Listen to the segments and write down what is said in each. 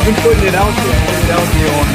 been putting it out there. Put it out there on.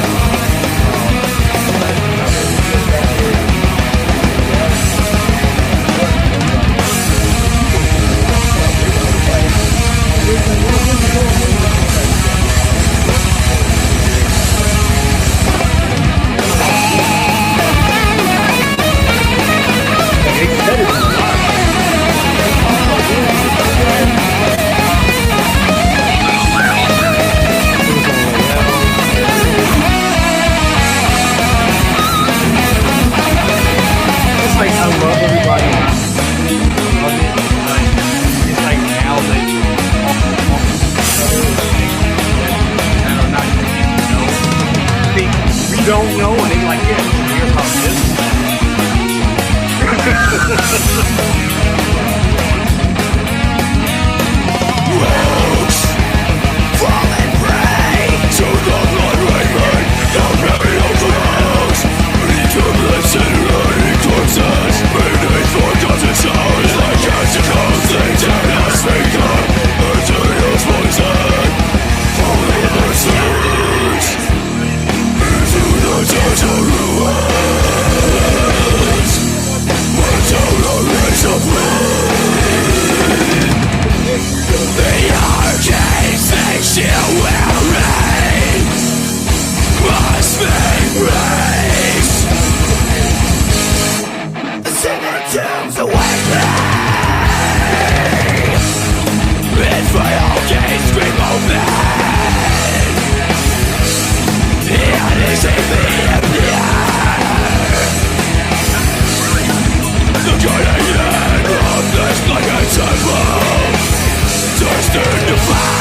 Don't know, and he's like, yeah, here's how this Rogues, fallen prey to the blood raven, the burial drugs, recommencing running corpses, beneath forgotten souls like tentacles, they dare not speak up, materials poison, only the seeds. Total ruins, one total race of blood. The arcades they still will reign, must be raised. The sinner tombs away me, and frail gates scream open. It is a the guiding end of this blackened temple, destined to fall.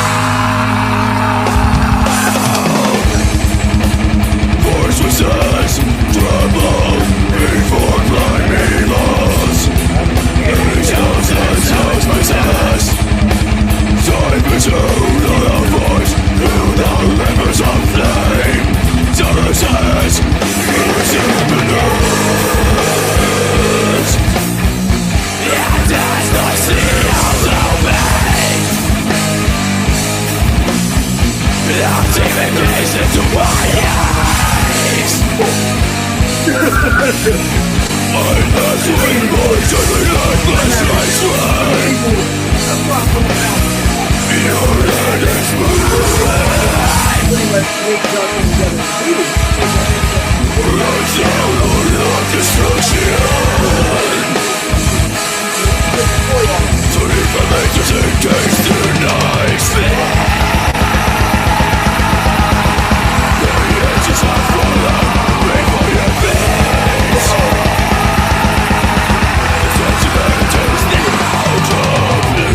Force resist, tremble before blind evils. Angels and souls possess, dive into the voice through the rivers of flame. Terror says, here's imminent. And as the seals open, I'm demon gaze into my eyes. I'm answering voice of the lifeless lights ray. Your head is moving. Rise out of destruction. To leave the latest engaged tonight. The edges have fallen, wait for your face. The judgment is now complete.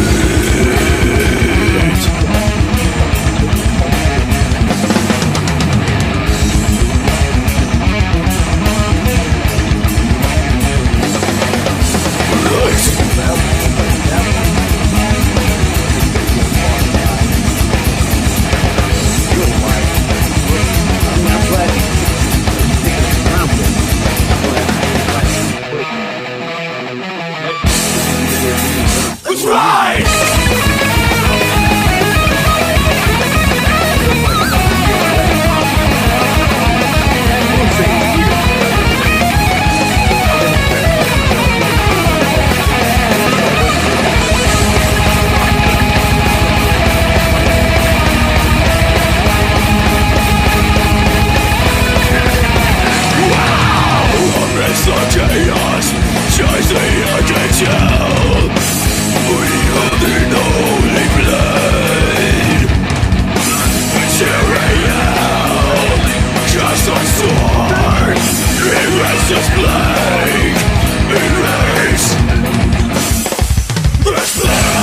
That's right! Amidst the chaos, chase the attention. We hold in holy blade. Material, cast our sword. Erase this plague. Erase this plague.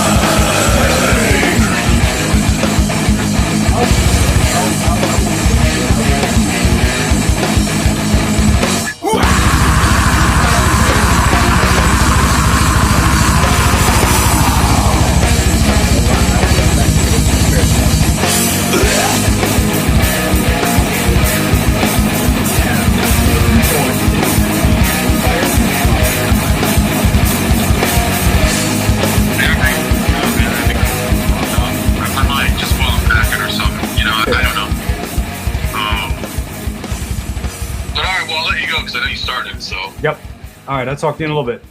But all right, well, I'll let you go because I know you started. So. Yep. All right, I'll talk to you in a little bit.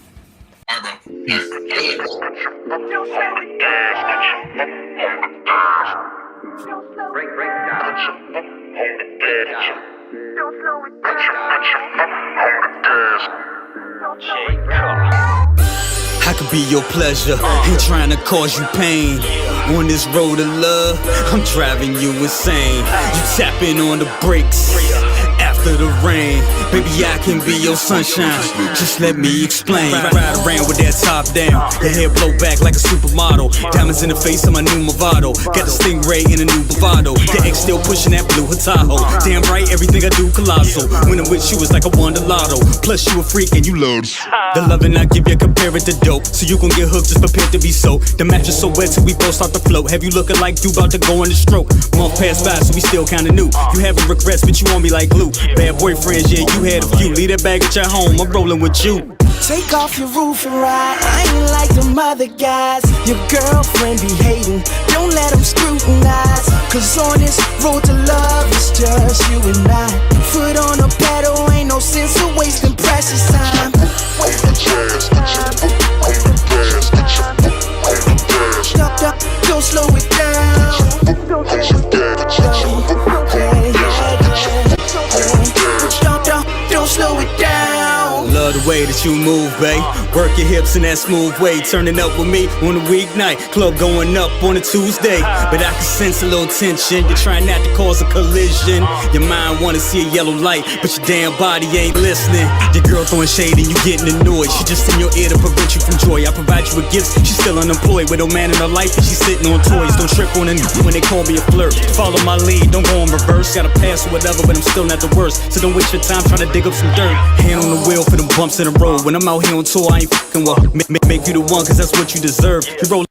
All right, bro. All right, later. I could be your pleasure, ain't trying to cause you pain. On this road of love, I'm driving you insane. You tapping on the brakes after the rain. Baby, I can be your sunshine, just let me explain. Ride around with that top down, your hair blow back like a supermodel. Diamonds in the face of my new Movado. Got the Stingray in a new Bravado. The X still pushing that blue Tahoe. Damn right, everything I do colossal. When I'm with you, it's like I won the lotto. Plus you a freak and you love the loving I give you, compare it to dope. So you gon' get hooked, just prepared to be soaked. The mattress so wet till we both start to float. Have you looking like you about to go on the stroke? Month passed by, so we still kinda new. You having regrets, but you on me like glue. Bad boyfriends, yeah, you had a few. Leave that bag at your home, I'm rolling with you. Take off your roof and ride. I ain't like them other guys. Your girlfriend be hating, don't let them scrutinize. Cause on this road to love, it's just you and I. Foot on the pedal, ain't no sense of wasting precious time. Don't slow it down. Don't slow it down. Love the way that you move, babe. Work your hips in that smooth way. Turning up with me on a weeknight. Club going up on a Tuesday. But I can sense a little tension. You're trying not to cause a collision. Your mind wanna see a yellow light, but your damn body ain't listening. Your girl throwing shade and you getting annoyed. She just in your ear to prevent you from joy. I provide you with gifts, she's still unemployed. With no man in her life and she's sitting on toys. Don't trip on it when they call me a flirt. Follow my lead, don't go in reverse. Got a pass or whatever, but I'm still not the worst. So don't waste your time trying to dig up some dirt. Hand on the wheel for them bumps in the road. When I'm out here on tour, I ain't fucking with. Make you the one, cause that's what you deserve. You roll.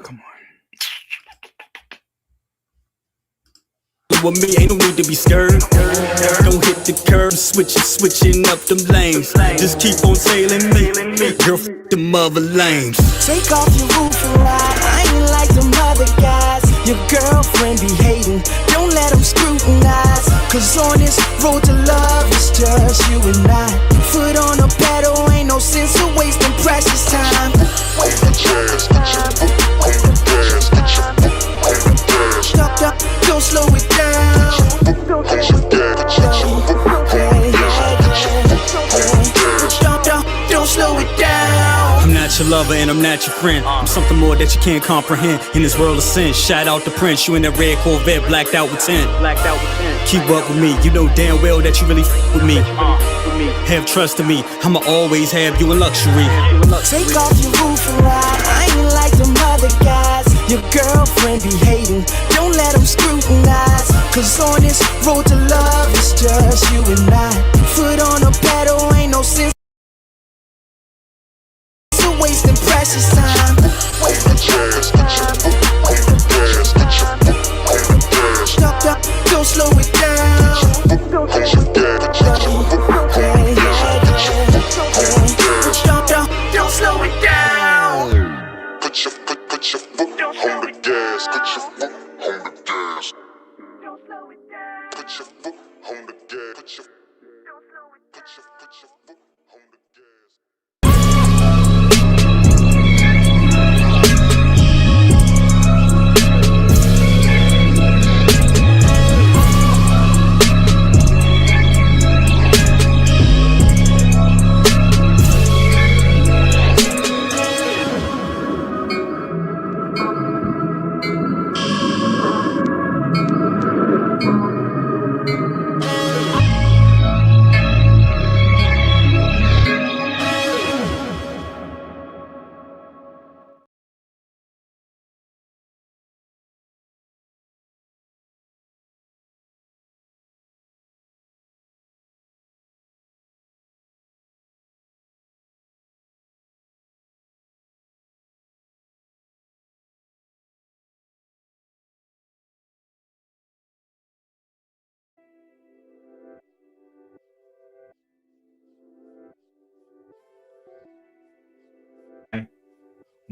Come on. With me, ain't no need to be scared. Don't hit the curb, switching up them lanes. Just keep on sailing me, girl, f them other lanes. Take off your roof and ride. I ain't like them other guys. Your girlfriend be hating, don't let them scrutinize. Cause on this road to love, it's just you and I. Foot on the pedal, ain't no sense of wasting precious time. Don't slow it down. Don't slow it down. I'm not your lover and I'm not your friend. I'm something more that you can't comprehend in this world of sin. Shout out to Prince, you in that red Corvette, blacked out with 10. Keep up with me, you know damn well that you really f with me. Have trust in me, I'ma always have you in luxury. Take off your roof and ride. I ain't like them other guys. Your girlfriend be hating, don't let them scrutinize. Cause on this road to love, it's just you and I. Foot on the pedal, ain't no sense of wasting precious time. Don't slow it down. Don't slow it down. Put your foot on the gas. Put your foot on the gas. Put your foot on the gas. Put your foot on the gas.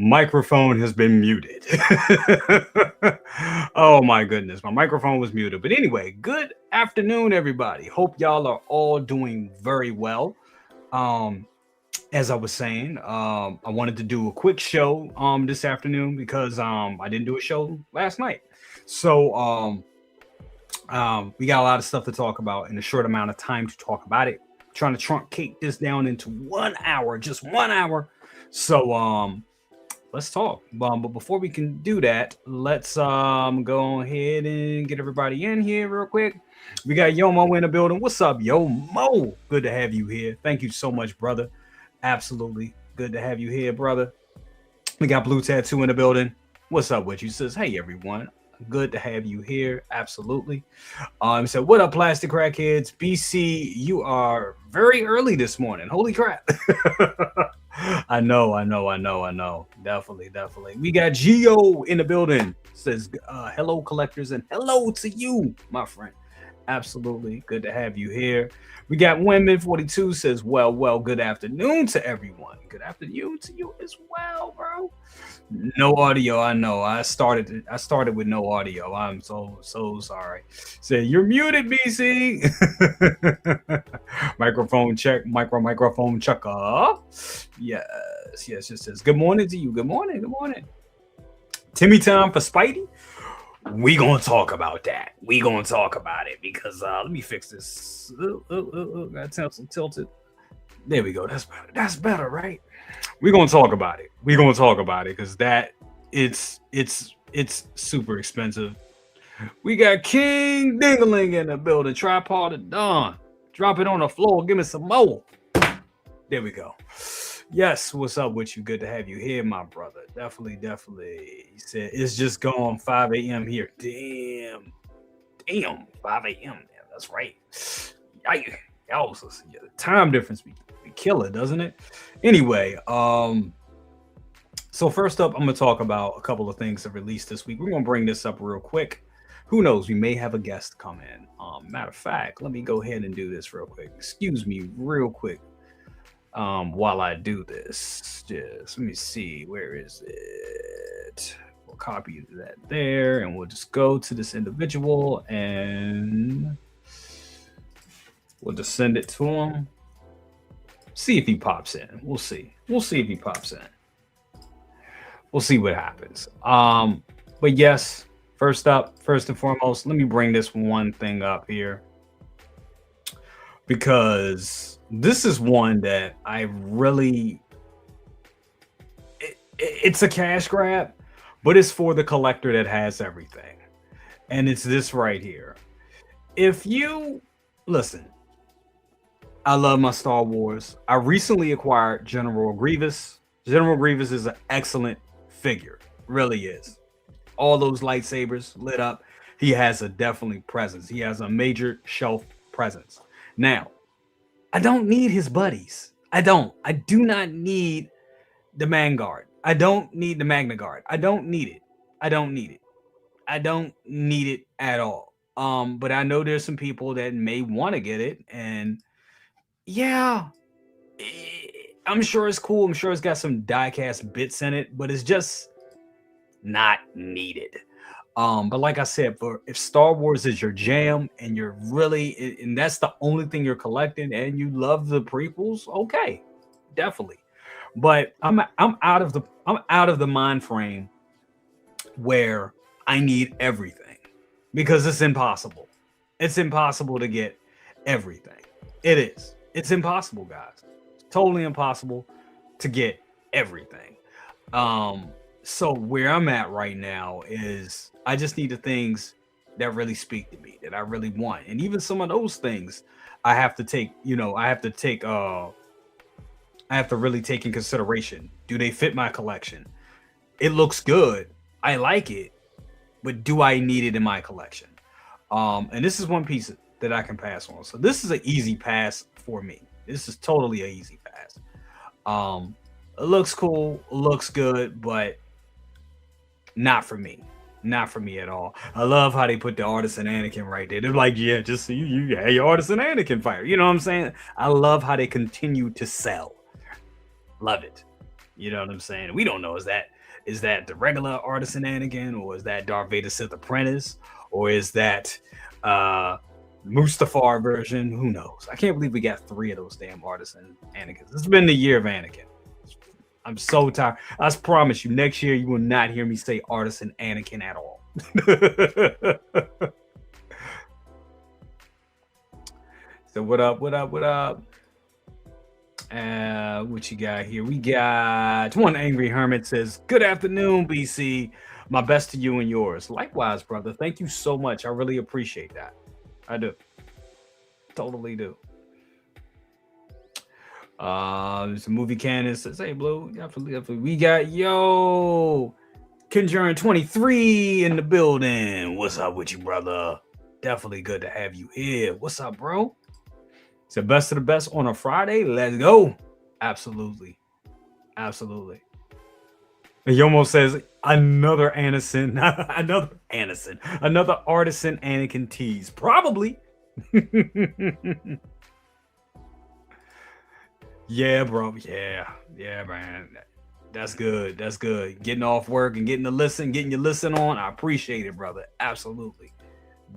microphone has been muted. Oh my goodness, my microphone was muted. But anyway, good afternoon, everybody. Hope y'all are all doing very well. As I was saying, I wanted to do a quick show this afternoon because I didn't do a show last night. So we got a lot of stuff to talk about in a short amount of time to talk about it. Trying to truncate this down into 1 hour, just 1 hour. So let's talk. But before we can do that, let's go ahead and get everybody in here real quick. We got Yomo in the building. What's up, Yomo? Good to have you here. Thank you so much, brother. Absolutely good to have you here, brother. We got Blue Tattoo in the building. What's up with you? Says, hey everyone. Good to have you here. Absolutely. So what up, plastic crackheads? BC, you are very early this morning. Holy crap. I know. Definitely. We got Gio in the building. Says hello, collectors, and hello to you, my friend. Absolutely good to have you here. We got Women42 says, well, good afternoon to everyone. Good afternoon to you as well, bro. No audio, I know. I started with no audio. I'm so sorry. Say you're muted, BC. Microphone check, microphone checker. Yes. It says good morning to you. Good morning. Timmy time for Spidey. We gonna talk about that. We gonna talk about it because let me fix this. Got some tilted. There we go. That's better, right? We're gonna talk about it. Because that it's super expensive. We got King Dingaling in the building. Tripod of Dawn. Drop it on the floor. Give me some more. There we go. Yes, what's up with you? Good to have you here, my brother. Definitely. He said it's just gone 5 a.m. here. Damn, 5 a.m. Yeah, that's right. Y'all, the time difference be killer, doesn't it? Anyway, so first up, I'm gonna talk about a couple of things that released this week. We're gonna bring this up real quick. Who knows? We may have a guest come in. Matter of fact, let me go ahead and do this real quick. Excuse me, real quick. While I do this, just let me see, where is it? We'll copy that there, and we'll just go to this individual, and we'll just send it to him. See if he pops in. We'll see if he pops in. We'll see what happens. But yes, first and foremost, let me bring this one thing up here, because this is one that I really, it's a cash grab, but it's for the collector that has everything. And it's this right here. If you listen, I love my Star Wars. I recently acquired General Grievous. General Grievous is an excellent figure, really is. All those lightsabers lit up. He has a definitely presence. He has a major shelf presence. Now, I don't need his buddies. I do not need the Vanguard. I don't need the Magna Guard. I don't need it. I don't need it at all. But I know there's some people that may want to get it, and yeah, I'm sure it's cool. I'm sure it's got some die-cast bits in it, but it's just not needed. But like I said, if Star Wars is your jam and you're really, and that's the only thing you're collecting, and you love the prequels, okay, definitely. But I'm out of the mind frame where I need everything, because it's impossible. It's impossible to get everything. It is. It's impossible, guys. It's totally impossible to get everything. So where I'm at right now is I just need the things that really speak to me, that I really want. And even some of those things I have to take, I have to really take in consideration. Do they fit my collection? It looks good. I like it, but do I need it in my collection? And this is one piece that I can pass on. So this is an easy pass for me. This is totally an easy pass. It looks cool, looks good, but not for me. Not for me at all. I love how they put the Artisan Anakin right there. They're like, yeah, just so you had your Artisan Anakin fire. You know what I'm saying? I love how they continue to sell. Love it. You know what I'm saying? We don't know. Is that the regular Artisan Anakin, or is that Darth Vader's Sith Apprentice, or is that Mustafar version? Who knows? I can't believe we got 3 of those damn Artisan Anakins. It's been the year of Anakin. I'm so tired. I promise you, next year you will not hear me say Artisan Anakin at all. So what up? What you got here? We got one Angry Hermit says, "Good afternoon, BC. My best to you and yours." Likewise, brother. Thank you so much. I really appreciate that. I do. Totally do. There's a movie canon says, "Hey, Blue, definitely. We got Conjuring 23 in the building. What's up with you, brother? Definitely good to have you here. What's up, bro? It's the best of the best on a Friday. Let's go. Absolutely. And he almost says another Artisan Anakin tease. Probably. Yeah, bro. Yeah, man. That's good. Getting off work and getting your listen on. I appreciate it, brother. Absolutely.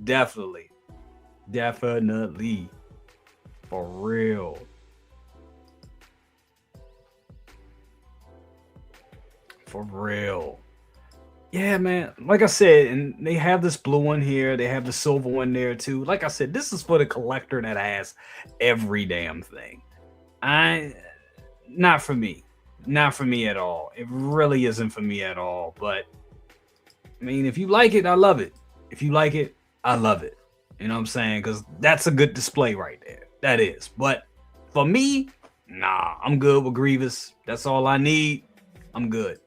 Definitely. For real. Yeah, man. Like I said, and they have this blue one here. They have the silver one there too. Like I said, this is for the collector that has every damn thing. Not for me at all. It really isn't for me at all. But I mean, if you like it, I love it. You know what I'm saying? Because that's a good display right there. That is. But for me, nah, I'm good with Grievous. That's all I need. I'm good.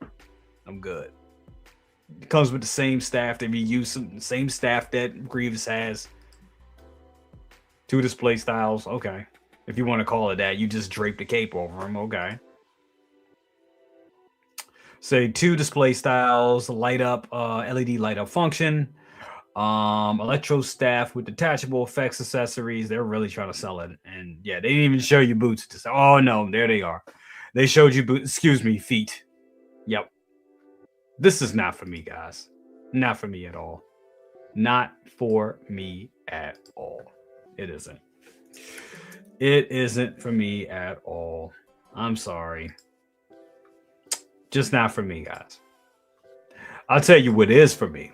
It comes with the same staff that we use, the same staff that Grievous has. 2 display styles. Okay. If you want to call it that, you just drape the cape over them. Okay. Say 2 display styles, light up, LED light up function. Electro staff with detachable effects accessories. They're really trying to sell it. And yeah, they didn't even show you boots to say, oh no, there they are. They showed you feet. Yep. This is not for me, guys. Not for me at all. It isn't. It isn't for me at all. I'm sorry. Just not for me, guys. I'll tell you what is for me.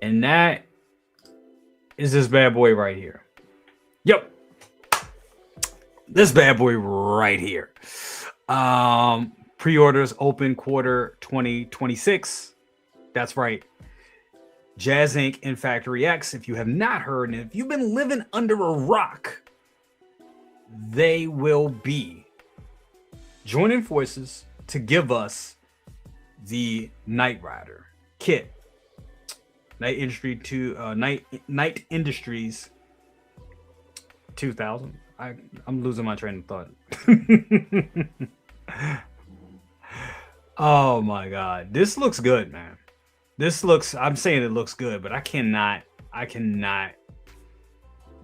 And that is this bad boy right here. Yep. This bad boy right here. Pre-orders open quarter 2026. That's right. Jazz Inc. and Factory X. If you have not heard, and if you've been living under a rock, they will be joining forces to give us the Knight Rider kit. Night Industries 2000. I'm losing my train of thought. Oh my god, this looks good, man. I'm saying it looks good, but I cannot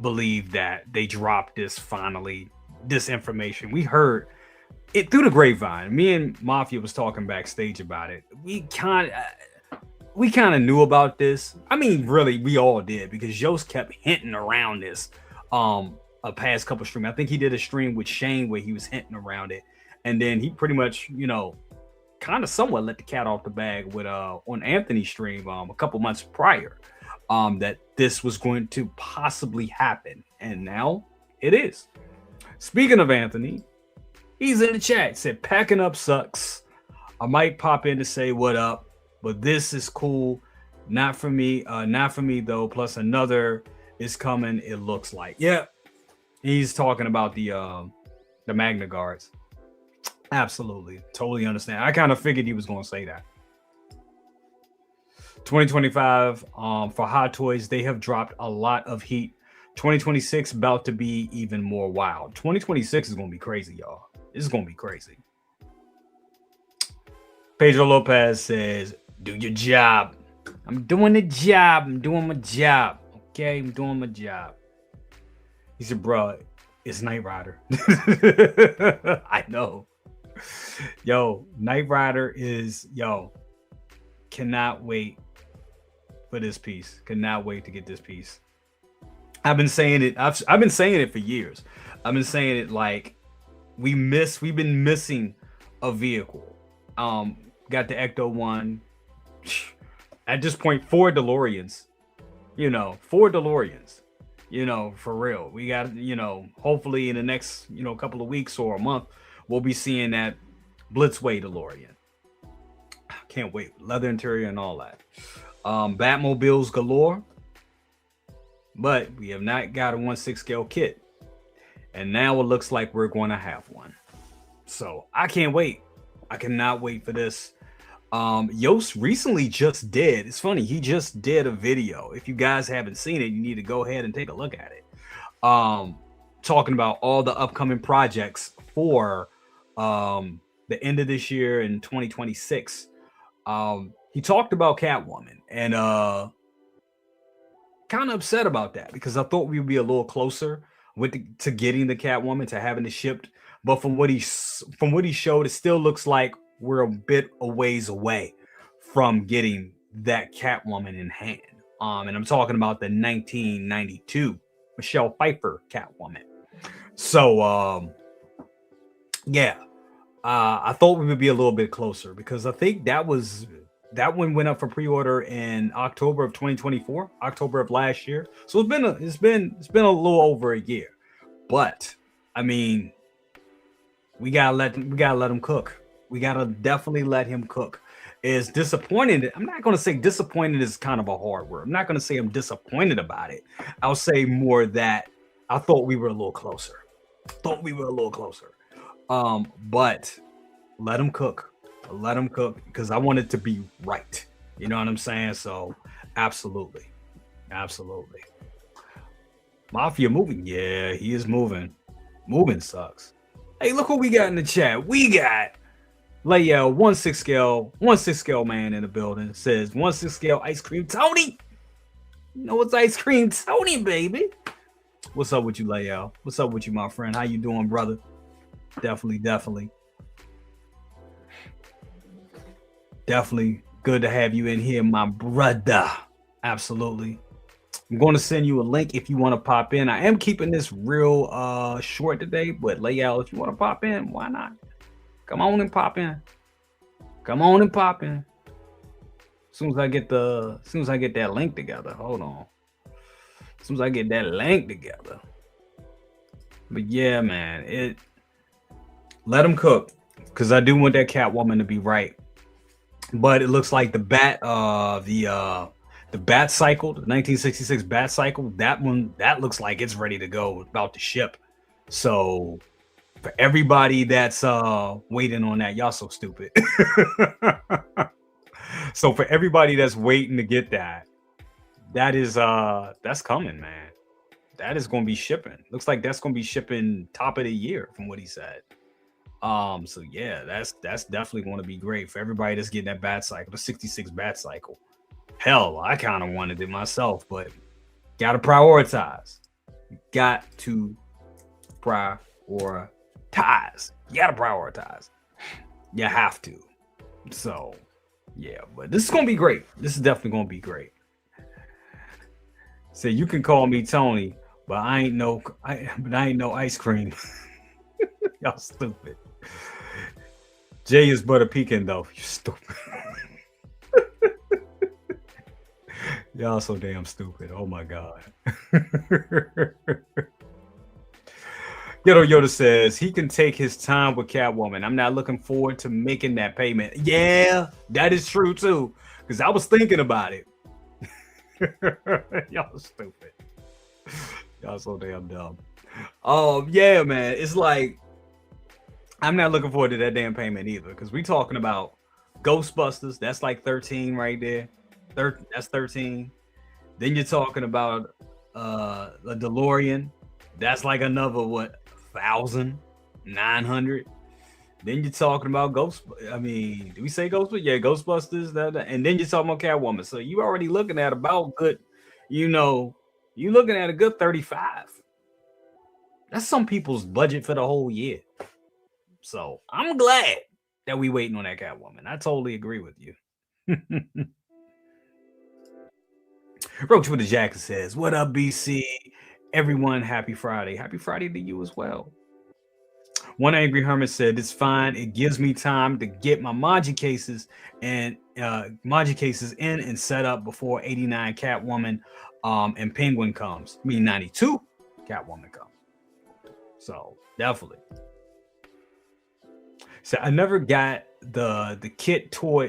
believe that they dropped this finally, this information. We heard it through the grapevine. Me and Mafia was talking backstage about it. We kind of knew about this. I mean, really, we all did, because Yost kept hinting around this a past couple streams. I think he did a stream with Shane where he was hinting around it, and then he pretty much, kind of somewhat let the cat off the bag with on Anthony's stream a couple months prior, that this was going to possibly happen, and now it is. Speaking of Anthony, he's in the chat, said packing up sucks. I might pop in to say what up, but this is cool. Not for me though. Plus another is coming, it looks like. Yeah, he's talking about the Magna Guards. Absolutely, totally understand. I kind of figured he was going to say that. 2025 for Hot Toys, they have dropped a lot of heat. 2026 about to be even more wild. 2026 is going to be crazy, y'all. This is going to be crazy. Pedro Lopez says, do your job. I'm doing the job. I'm doing my job. Okay, I'm doing my job. He said, bro, It's Knight Rider. I know. Yo, Knight Rider is cannot wait for this piece. Cannot wait to get this piece. I've been saying it. I've been saying it for years. I've been saying it like we've been missing a vehicle. Got the Ecto one. At this point, 4 DeLoreans. 4 DeLoreans. For real. We got, hopefully in the next, couple of weeks or a month, we'll be seeing that Blitzway DeLorean. Can't wait. Leather interior and all that. Batmobiles galore. But we have not got a 1/6 scale kit. And now it looks like we're going to have one. So I can't wait. I cannot wait for this. Yost recently just did. It's funny. He just did a video. If you guys haven't seen it, you need to go ahead and take a look at it. Talking about all the upcoming projects for the end of this year in 2026. He talked about Catwoman and kind of upset about that because I thought we would be a little closer to getting the Catwoman, to having it shipped. But from what he showed, it still looks like we're a bit a ways away from getting that Catwoman in hand. And I'm talking about the 1992 Michelle Pfeiffer Catwoman. So I thought we would be a little bit closer because I think that one went up for pre-order in October of 2024, October of last year. So it's been a little over a year. But I mean, we gotta let him cook. We gotta definitely let him cook. Is disappointed. I'm not gonna say disappointed is kind of a hard word. I'm not gonna say I'm disappointed about it. I'll say more that I thought we were a little closer. But let him cook. Let him cook because I want it to be right. You know what I'm saying? So absolutely. Mafia moving. Yeah, he is moving. Moving sucks. Hey, look what we got in the chat. We got Layout 1/6 scale man in the building. Says 1/6 scale ice cream Tony. You know it's ice cream Tony, baby. What's up with you, Layout? What's up with you, my friend? How you doing, brother? Definitely good to have you in here, my brother. Absolutely. I'm going to send you a link if you want to pop in. I am keeping this real short today, but Layout, if you want to pop in, why not? Come on and pop in. As soon as I get that link together. Hold on. As soon as I get that link together. But yeah, man, let him cook because I do want that Catwoman to be right. But it looks like the Bat Cycle, the 1966 Bat Cycle, that looks like it's ready to go, about to ship. So for everybody that's waiting on that, y'all so stupid. So for everybody that's waiting to get that's coming, man. That is going to be shipping. Looks like that's going to be shipping top of the year from what he said. So yeah, that's definitely going to be great for everybody that's getting that Bat Cycle, the 66 Bat Cycle. Hell, I kind of wanted it myself, but gotta prioritize. You gotta prioritize. You have to. So yeah, but this is gonna be great. This is definitely gonna be great. So you can call me Tony, but I ain't no ice cream. Y'all stupid. Jay is but a pecan though. You stupid. Y'all so damn stupid. Oh my god. Yoda says he can take his time with Catwoman. I'm not looking forward to making that payment. Yeah, that is true too. Because I was thinking about it. Y'all stupid. Y'all so damn dumb. Yeah, man. It's like I'm not looking forward to that damn payment either. Because we talking about Ghostbusters. That's like 13 right there. That's 13. Then you're talking about a DeLorean. That's like another 1,900. Then you're talking about do we say Ghostbusters? Yeah, Ghostbusters. And then you're talking about Catwoman. So you already looking at about good, you're looking at a good 35. That's some people's budget for the whole year. So I'm glad that we waiting on that Catwoman. I totally agree with you. Roach with the Jacket says, "What up, BC? Everyone, happy Friday. Happy Friday to you as well." One Angry Hermit said, "It's fine. It gives me time to get my Maji cases in and set up before 89 Catwoman and Penguin comes. I mean 92 Catwoman comes. So definitely." So I never got the kit toy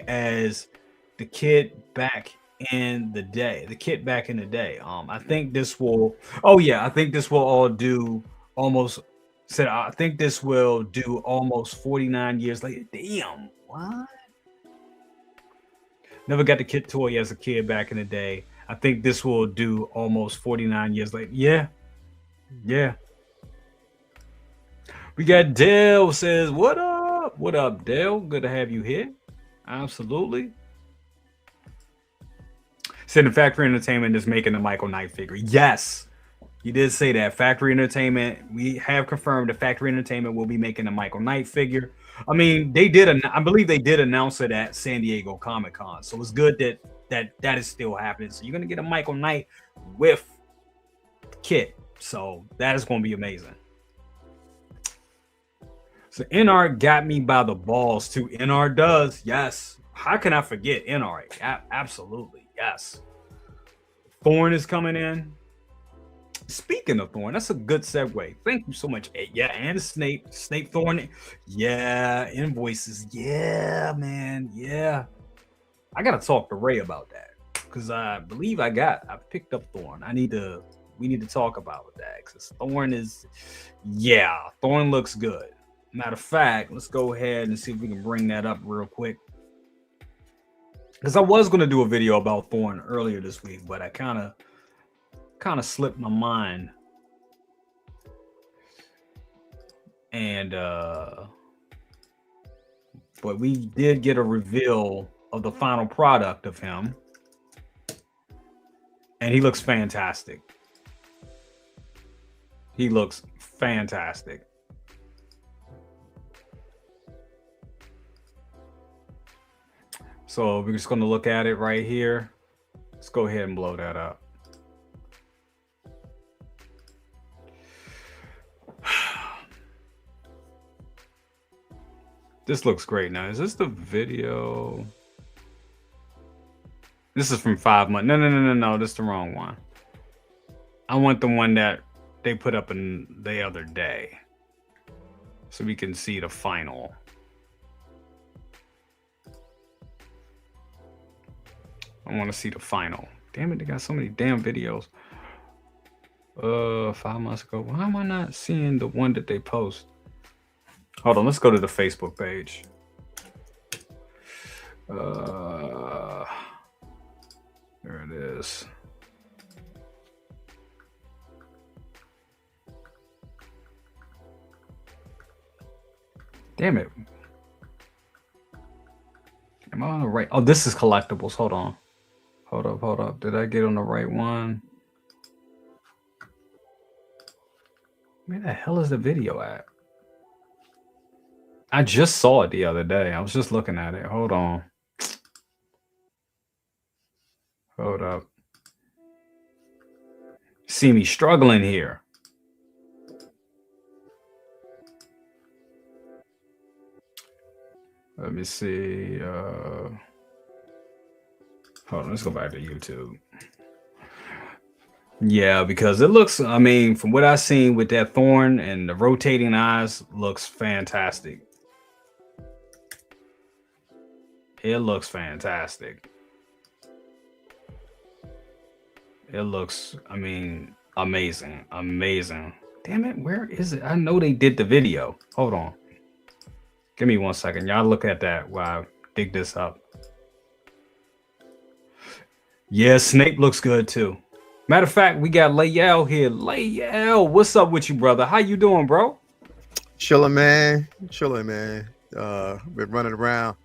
as the kit back in the day. The kit back in the day. I think this will. Oh yeah, I think this will all do almost. Said I think this will do almost 49 years later. Damn, what? Never got the kit toy as a kid back in the day. I think this will do almost 49 years later. Yeah. We got Dale says, "What up? What up, Dale? Good to have you here." Absolutely. Said the Factory Entertainment is making the Michael Knight figure. Yes, you did say that. Factory Entertainment, we have confirmed the Factory Entertainment will be making a Michael Knight figure. I mean, I believe they did announce it at San Diego Comic-Con. So it's good that is still happening. So you're gonna get a Michael Knight with kit. So that is gonna be amazing. So NR got me by the balls too. NR does, yes. How can I forget NR? Absolutely, yes. Thorn is coming in. Speaking of Thorn, that's a good segue. Thank you so much. Yeah, and Snape Thorn. Yeah, invoices. Yeah, man. Yeah. I gotta talk to Ray about that because I believe I picked up Thorn. We need to talk about that because Thorn looks good. Matter of fact, let's go ahead and see if we can bring that up real quick. Because I was going to do a video about Thorn earlier this week, but I kind of slipped my mind. And but we did get a reveal of the final product of him. And he looks fantastic. He looks fantastic. So we're just going to look at it right here. Let's go ahead and blow that up. This looks great. Now, is this the video? This is from 5 months. No. This is the wrong one. I want the one that they put up in the other day so we can see the final. I want to see the final. Damn it, they got so many damn videos. 5 months ago. Why am I not seeing the one that they post? Hold on, let's go to the Facebook page. There it is. Damn it. Am I on the right? Oh, this is collectibles. Hold on. Hold up. Did I get on the right one? Where the hell is the video at? I just saw it the other day. I was just looking at it. Hold on. Hold up. See me struggling here. Let me see. Hold on, let's go back to YouTube. Yeah, because it looks, I mean, from what I've seen with that Thorn and the rotating eyes, looks fantastic. It looks fantastic. It looks, I mean, amazing. Damn it, where is it? I know they did the video. Hold on. Give me 1 second. Y'all look at that while I dig this up. Yeah, Snape looks good too. Matter of fact, we got Layel here. Layel, what's up with you, brother? How you doing, bro? Chilling, man. Been running around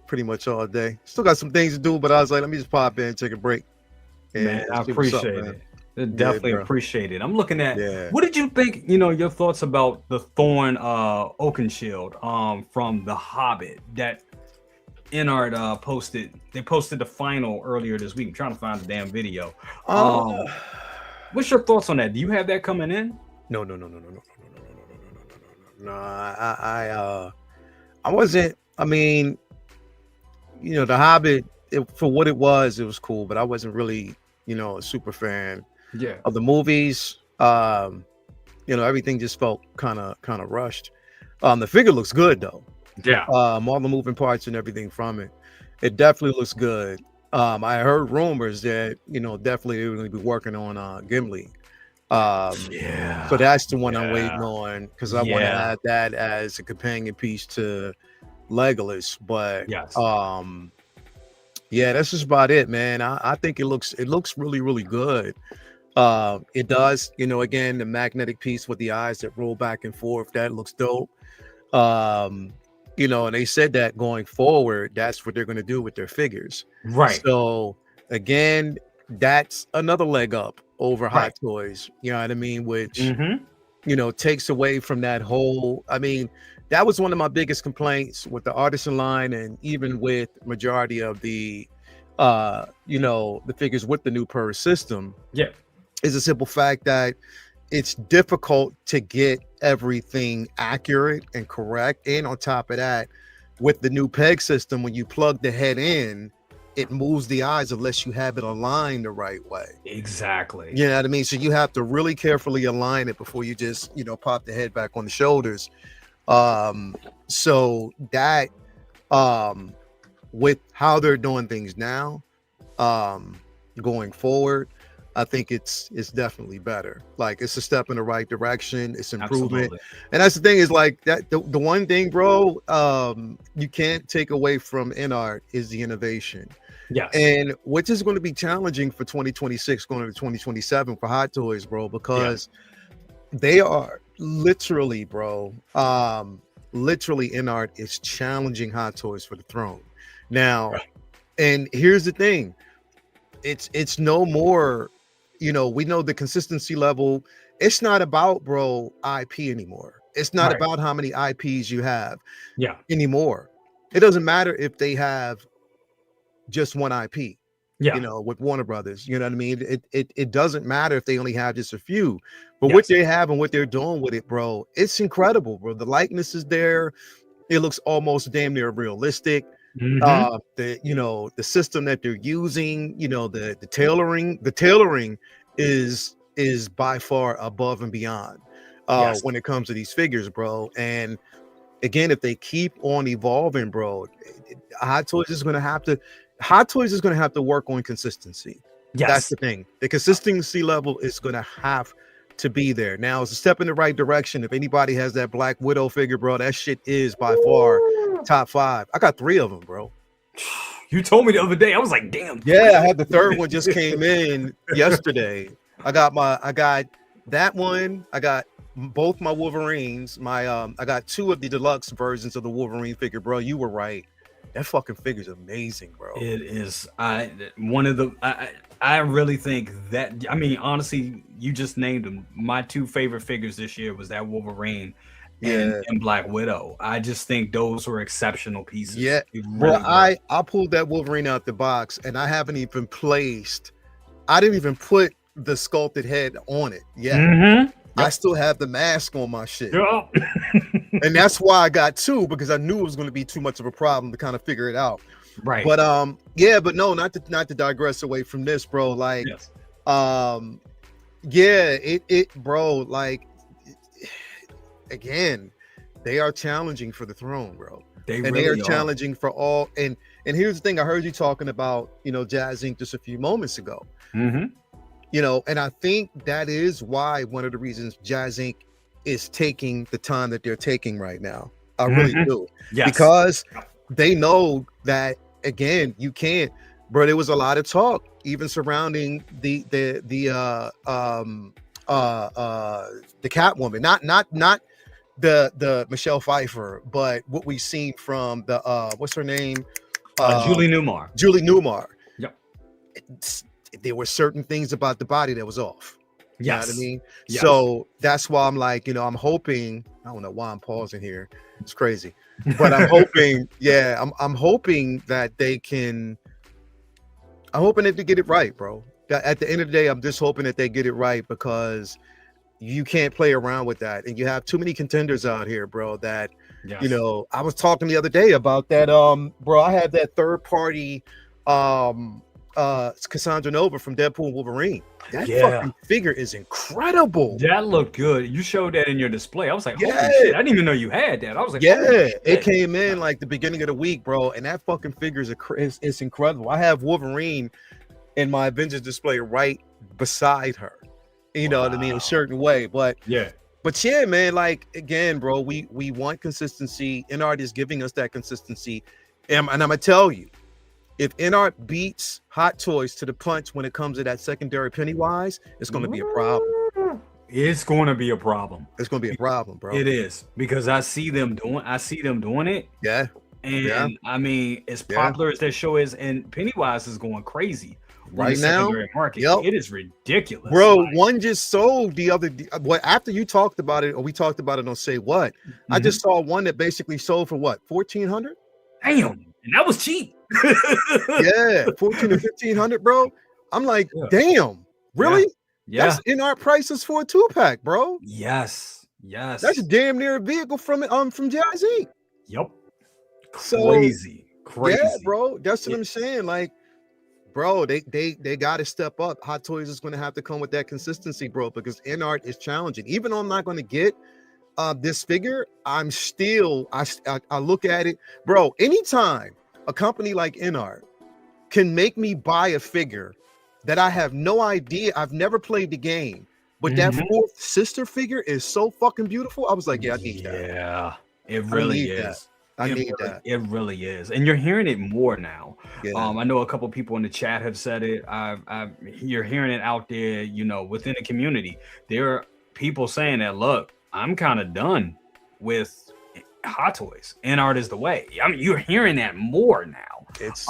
pretty much all day. Still got some things to do, but I was like, let me just pop in, take a break. Man, I appreciate it. Definitely bro. appreciate it. I'm looking at Yeah. what did you think, you know, your thoughts about the Thorn Oakenshield from The Hobbit that Inart posted. They posted the final earlier this week. I'm trying to find the damn video. Uh, What's your thoughts on that? Do you have that coming in? no. I wasn't. I mean, you know, The Hobbit, for what it was cool, but I wasn't really, you know, a super fan Yeah. of the movies. You know, everything just felt kind of rushed. The figure looks good though. Yeah. All the moving parts and everything from it. It definitely looks good. I heard rumors that, you know, definitely they're going to be working on Gimli. Yeah. So that's the one I'm waiting on, because I want to Yeah. add that as a companion piece to Legolas. But Yes. yeah, that's just about it, man. I think it looks really, really good. It does, you know, again, the magnetic piece with the eyes that roll back and forth, that looks dope. You know, and they said that going forward, that's what they're going to do with their figures. Right. So again, that's another leg up over Hot Right. Toys. You know what I mean? Which, Mm-hmm. you know, takes away from that whole. I mean, that was one of my biggest complaints with the Artisan line, and even with majority of the, you know, the figures with the new per system. Yeah. Is a simple fact that it's difficult to get everything accurate and correct. And on top of that, with the new peg system, when you plug the head in, it moves the eyes unless you have it aligned the right way. Exactly. You know what I mean? So you have to really carefully align it before you just, you know, pop the head back on the shoulders. So that, with how they're doing things now, going forward, I think it's definitely better. Like, it's a step in the right direction. It's improvement. Absolutely. And that's the thing, is like that the one thing, bro, you can't take away from InArt is the innovation. Yes. And which is going to be challenging for 2026 going into 2027 for Hot Toys, bro, because they are literally, bro, literally InArt is challenging Hot Toys for the throne. Now, and here's the thing. It's no more, you know, we know the consistency level. It's not about, bro, IP anymore. It's not about how many IPs you have anymore. It doesn't matter if they have just one IP, you know, with Warner Brothers, you know what I mean? It doesn't matter if they only have just a few, but what they have and what they're doing with it, bro, it's incredible, bro. The likeness is there. It looks almost damn near realistic. The, you know, the system that they're using, you know, the tailoring is by far above and beyond when it comes to these figures, bro. And again, if they keep on evolving, bro, Hot Toys is going to have to work on consistency. That's the thing. The consistency level is going to have to be there. Now, it's a step in the right direction. If anybody has that Black Widow figure, bro, that shit is by far top 5. I got 3 of them, bro. You told me the other day. I was like, damn. Yeah, I had the third one just came in yesterday. I got that one. I got both my Wolverines. I got 2 of the deluxe versions of the Wolverine figure, bro. You were right. That fucking figure's amazing, bro. It is. I really think that, I mean, honestly, you just named them. My 2 favorite figures this year was that Wolverine and Black Widow. I just think those were exceptional pieces. Yeah, really bro, I pulled that Wolverine out the box, and I haven't even I didn't even put the sculpted head on it yet. I still have the mask on my shit. And that's why I got 2, because I knew it was going to be too much of a problem to kind of figure it out. Right. But yeah, but no, not to digress away from this, bro. Like, yeah, it bro, like, again, they are challenging for the throne, bro. They are challenging for all. And here's the thing, I heard you talking about, you know, Jazz Inc. just a few moments ago. You know, and I think that is why one of the reasons Jazz Inc. is taking the time that they're taking right now. I really do. Because they know that, again, you can't, bro. There was a lot of talk even surrounding the Catwoman, not the Michelle Pfeiffer, but what we've seen from the what's her name? Julie Newmar. Julie Newmar. Yep. there were certain things about the body that was off. You know what I mean? Yes. So that's why I'm like, I'm hoping, I don't know why I'm pausing here. It's crazy. But I'm hoping, I'm hoping that they can, I'm hoping that they get it right, bro. At the end of the day, I'm just hoping that they get it right, because you can't play around with that. And you have too many contenders out here, bro, that, I was talking the other day about that. Bro, I had that third party Cassandra Nova from Deadpool and Wolverine. That fucking figure is incredible. That looked good. You showed that in your display. I was like, holy shit, I didn't even know you had that. I was like, it came in like the beginning of the week, bro, and that fucking figure is it's incredible. I have Wolverine in my Avengers display right beside her. You know what I mean? A certain way, but man, like, again, bro, we want consistency. InArt is giving us that consistency, and I'm gonna tell you, if InArt beats Hot Toys to the punch when it comes to that secondary Pennywise, it's going to be a problem. It's going to be a problem. It's going to be a problem, bro. It is, because I see them doing it. Yeah. And I mean, as popular as that show is, and Pennywise is going crazy right now. Market. It is ridiculous, bro. Like, one just sold the other. After you talked about it, or we talked about it on Say What, I just saw one that basically sold for what, 1,400? Damn, and that was cheap. 14 to 1,500, bro. I'm like, damn, really? Yeah. That's InArt prices for a 2-pack, bro. Yes. That's damn near a vehicle from GIZ. Yep. So, crazy. Yeah, bro. That's what I'm saying. Like, bro, they got to step up. Hot Toys is going to have to come with that consistency, bro, because InArt is challenging. Even though I'm not going to get this figure, I'm still I look at it, bro. Anytime a company like InArt can make me buy a figure that I have no idea, I've never played the game, but that fourth sister figure is so fucking beautiful. I was like, I need that. Yeah, it really is. I need that. It really is, and you're hearing it more now. Yeah. I know a couple people in the chat have said it. You're hearing it out there, within the community. There are people saying that, look, I'm kind of done with Hot Toys. InArt is the way. I mean, you're hearing that more now. It's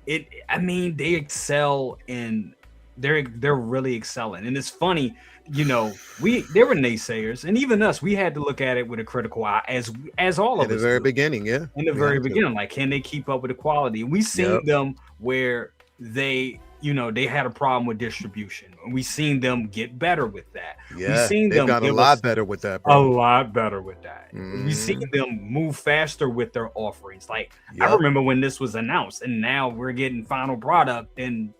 they excel in they're really excelling. And it's funny, there were naysayers, and even us, we had to look at it with a critical eye as all of us. In the very beginning, In the very beginning, like, can they keep up with the quality? We seen them where they had a problem with distribution. We seen them get better with that. Yeah, they've got a lot better with that, bro. A lot better with that. We seen them move faster with their offerings. Like, I remember when this was announced, and now we're getting final product, and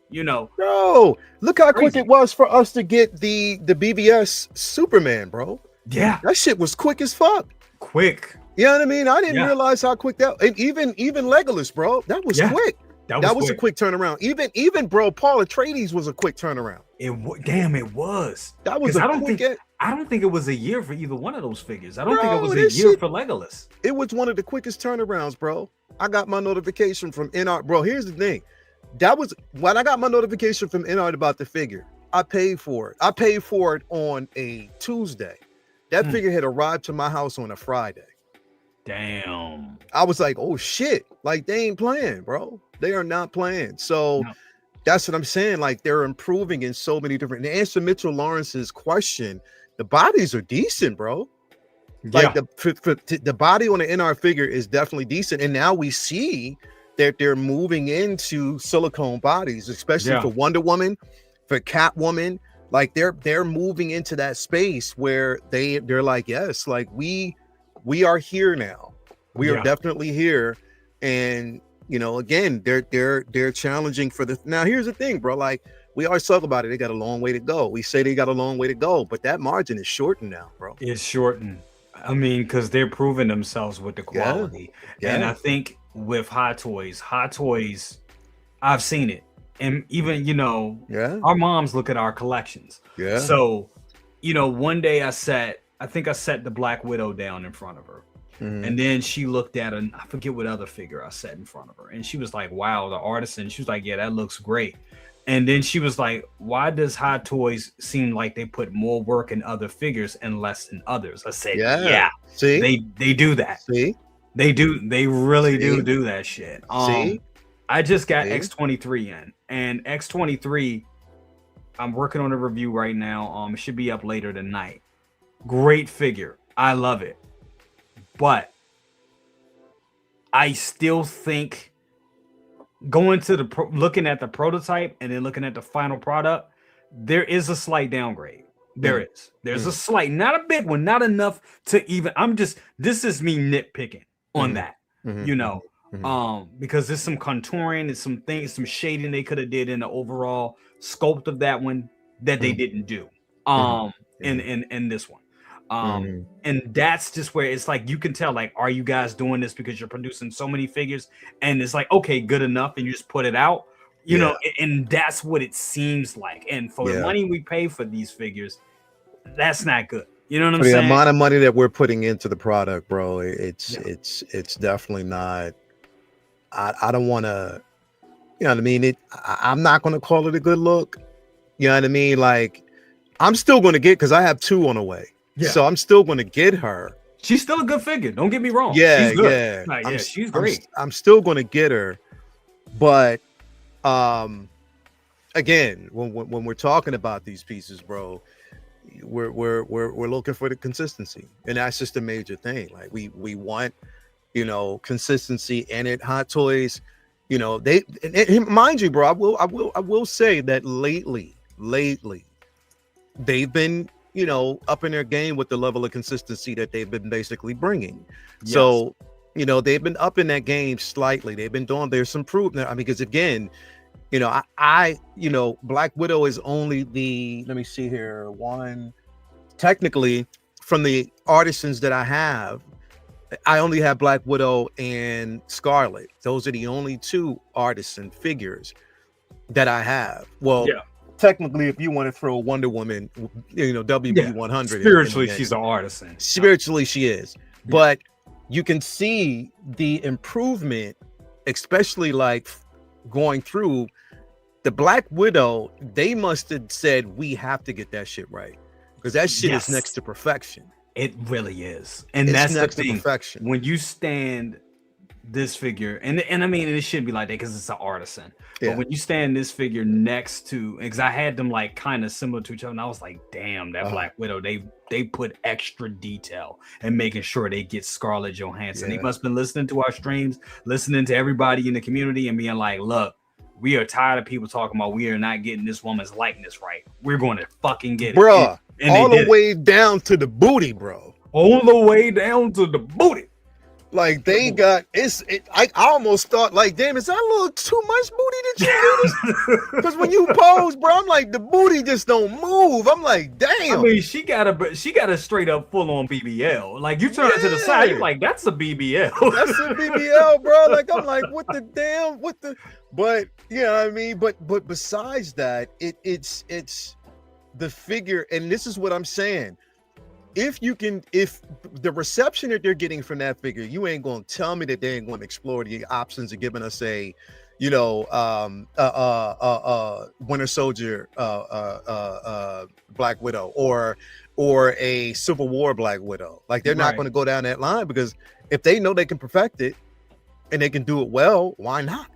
bro, look how quick it was for us to get the BVS Superman, bro. Yeah, that shit was quick as fuck. Quick. You know what I mean? I didn't realize how quick that. And even Legolas, bro, that was quick. That was a quick turnaround. Even bro, Paul Atreides was a quick turnaround. It was. That was I don't think it was a year for either one of those figures. I don't think it was a year for Legolas. It was one of the quickest turnarounds, bro. I got my notification from InArt, bro. Here's the thing. That was when I got my notification from InArt about the figure. I paid for it. I paid for it on a Tuesday. That figure had arrived to my house on a Friday. Damn. I was like, oh shit. Like, they ain't playing, bro. They are not playing. So that's what I'm saying. Like, they're improving in so many different. To answer Mitchell Lawrence's question, the bodies are decent, bro. Like, the body on the InArt figure is definitely decent. And now we see that they're moving into silicone bodies, especially for Wonder Woman, for Catwoman. Like, they're moving into that space where they're like, yes, like, we are here now. We are definitely here. And again, they're challenging for the. Now, here's the thing, bro. Like, we always talk about it. They got a long way to go. We say they got a long way to go, but that margin is shortened now, bro. It's shortened. I mean, because they're proving themselves with the quality. And I think with Hot Toys, I've seen it. And even, our moms look at our collections. Yeah. So, one day I think I set the Black Widow down in front of her. And then she looked at I forget what other figure I set in front of her. And she was like, wow, the Artisan. She was like, yeah, that looks great. And then she was like, why does Hot Toys seem like they put more work in other figures and less in others? I said, see, they do that. See, they do. They really do that shit. See, I just got See? X-23 in, and X-23, I'm working on a review right now. It should be up later tonight. Great figure. I love it. But I still think going to the looking at the prototype and then looking at the final product, there is a slight downgrade. There is. There's a slight, not a big one, not enough to even. This is me nitpicking on that, you know, because there's some contouring and some things, some shading they could have did in the overall sculpt of that one that they didn't do, in this one. And that's just where it's like, you can tell, like, are you guys doing this because you're producing so many figures and it's like, okay, good enough, and you just put it out, you know, and that's what it seems like. And for the money we pay for these figures, that's not good. You know what I'm saying? The amount of money that we're putting into the product, bro, it's definitely not. I don't want to, you know what I mean? I'm not going to call it a good look. You know what I mean? Like, I'm still going to get, because I have 2 on the way. Yeah. So I'm still going to get her. She's still a good figure. Don't get me wrong. Yeah, she's good. Like, she's great. I'm still going to get her, but again, when we're talking about these pieces, bro, we're looking for the consistency, and that's just a major thing. Like, we want, you know, consistency, and at Hot Toys, you know, and mind you, bro, I will say that lately they've been, you know, up in their game with the level of consistency that they've been basically bringing. Yes. So, you know, they've been up in that game slightly. They've been doing, there's some proof there. I mean, because again, you know, you know, Black Widow is only the, let me see here, technically from the artisans that I have, I only have Black Widow and Scarlet. Those are the only 2 artisan figures that I have. Well, technically, if you want to throw Wonder Woman, you know, WB100. Spiritually, she's an artisan. Spiritually, she is. But you can see the improvement, especially like going through the Black Widow. They must have said, we have to get that shit right, because that shit is next to perfection. It really is. And that's next the thing. To perfection. When you stand this figure, and I mean, it shouldn't be like that because it's an artisan. But when you stand this figure next to, because I had them like kind of similar to each other, and I was like, damn, that Black Widow, they put extra detail and making sure they get Scarlett Johansson. They must have been listening to our streams, listening to everybody in the community, and being like, look, we are tired of people talking about we are not getting this woman's likeness right. We're going to fucking get it. Bruh, all the way down to the booty, bro. All the way down to the booty. Like, they got I almost thought, like, damn, is that a little too much booty that you get? Because when you pose, bro, I'm like, the booty just don't move. I'm like, damn. I mean, she got a straight up full on BBL. Like, you turn it to the side, you're like, that's a BBL. That's a BBL, bro. Like, I'm like, but you know what I mean? But besides that, it's the figure, and this is what I'm saying. If the reception that they're getting from that figure, you ain't gonna tell me that they ain't gonna explore the options of giving us a, you know, Winter Soldier, Black Widow, or a Civil War Black Widow. Like, they're not gonna go down that line, because if they know they can perfect it and they can do it well, why not?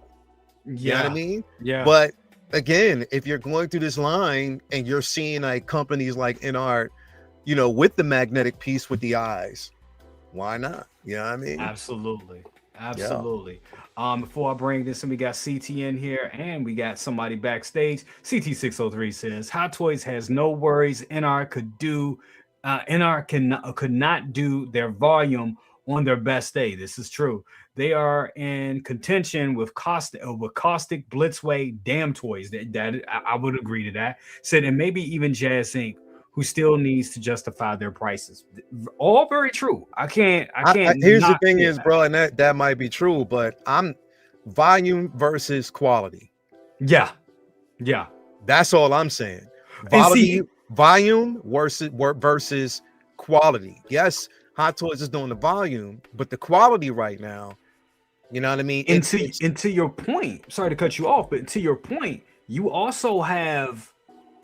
You know what I mean? Yeah. But again, if you're going through this line and you're seeing like companies like InArt, you know, with the magnetic piece with the eyes, why not? You know what I mean? Absolutely. Before I bring this in, we got CT in here, and we got somebody backstage. CT603 says Hot Toys has no worries. NR could not do their volume on their best day. This is true. They are in contention with Caustic, Blitzway, Damn Toys. That I would agree to that. Said, and maybe even Jazz Inc., who still needs to justify their prices. All very true. I can't. Here's the thing is, bro, and that might be true, but I'm volume versus quality. Yeah. That's all I'm saying. Volume versus quality. Yes, Hot Toys is doing the volume, but the quality right now, you know what I mean? And to your point, sorry to cut you off, but to your point, you also have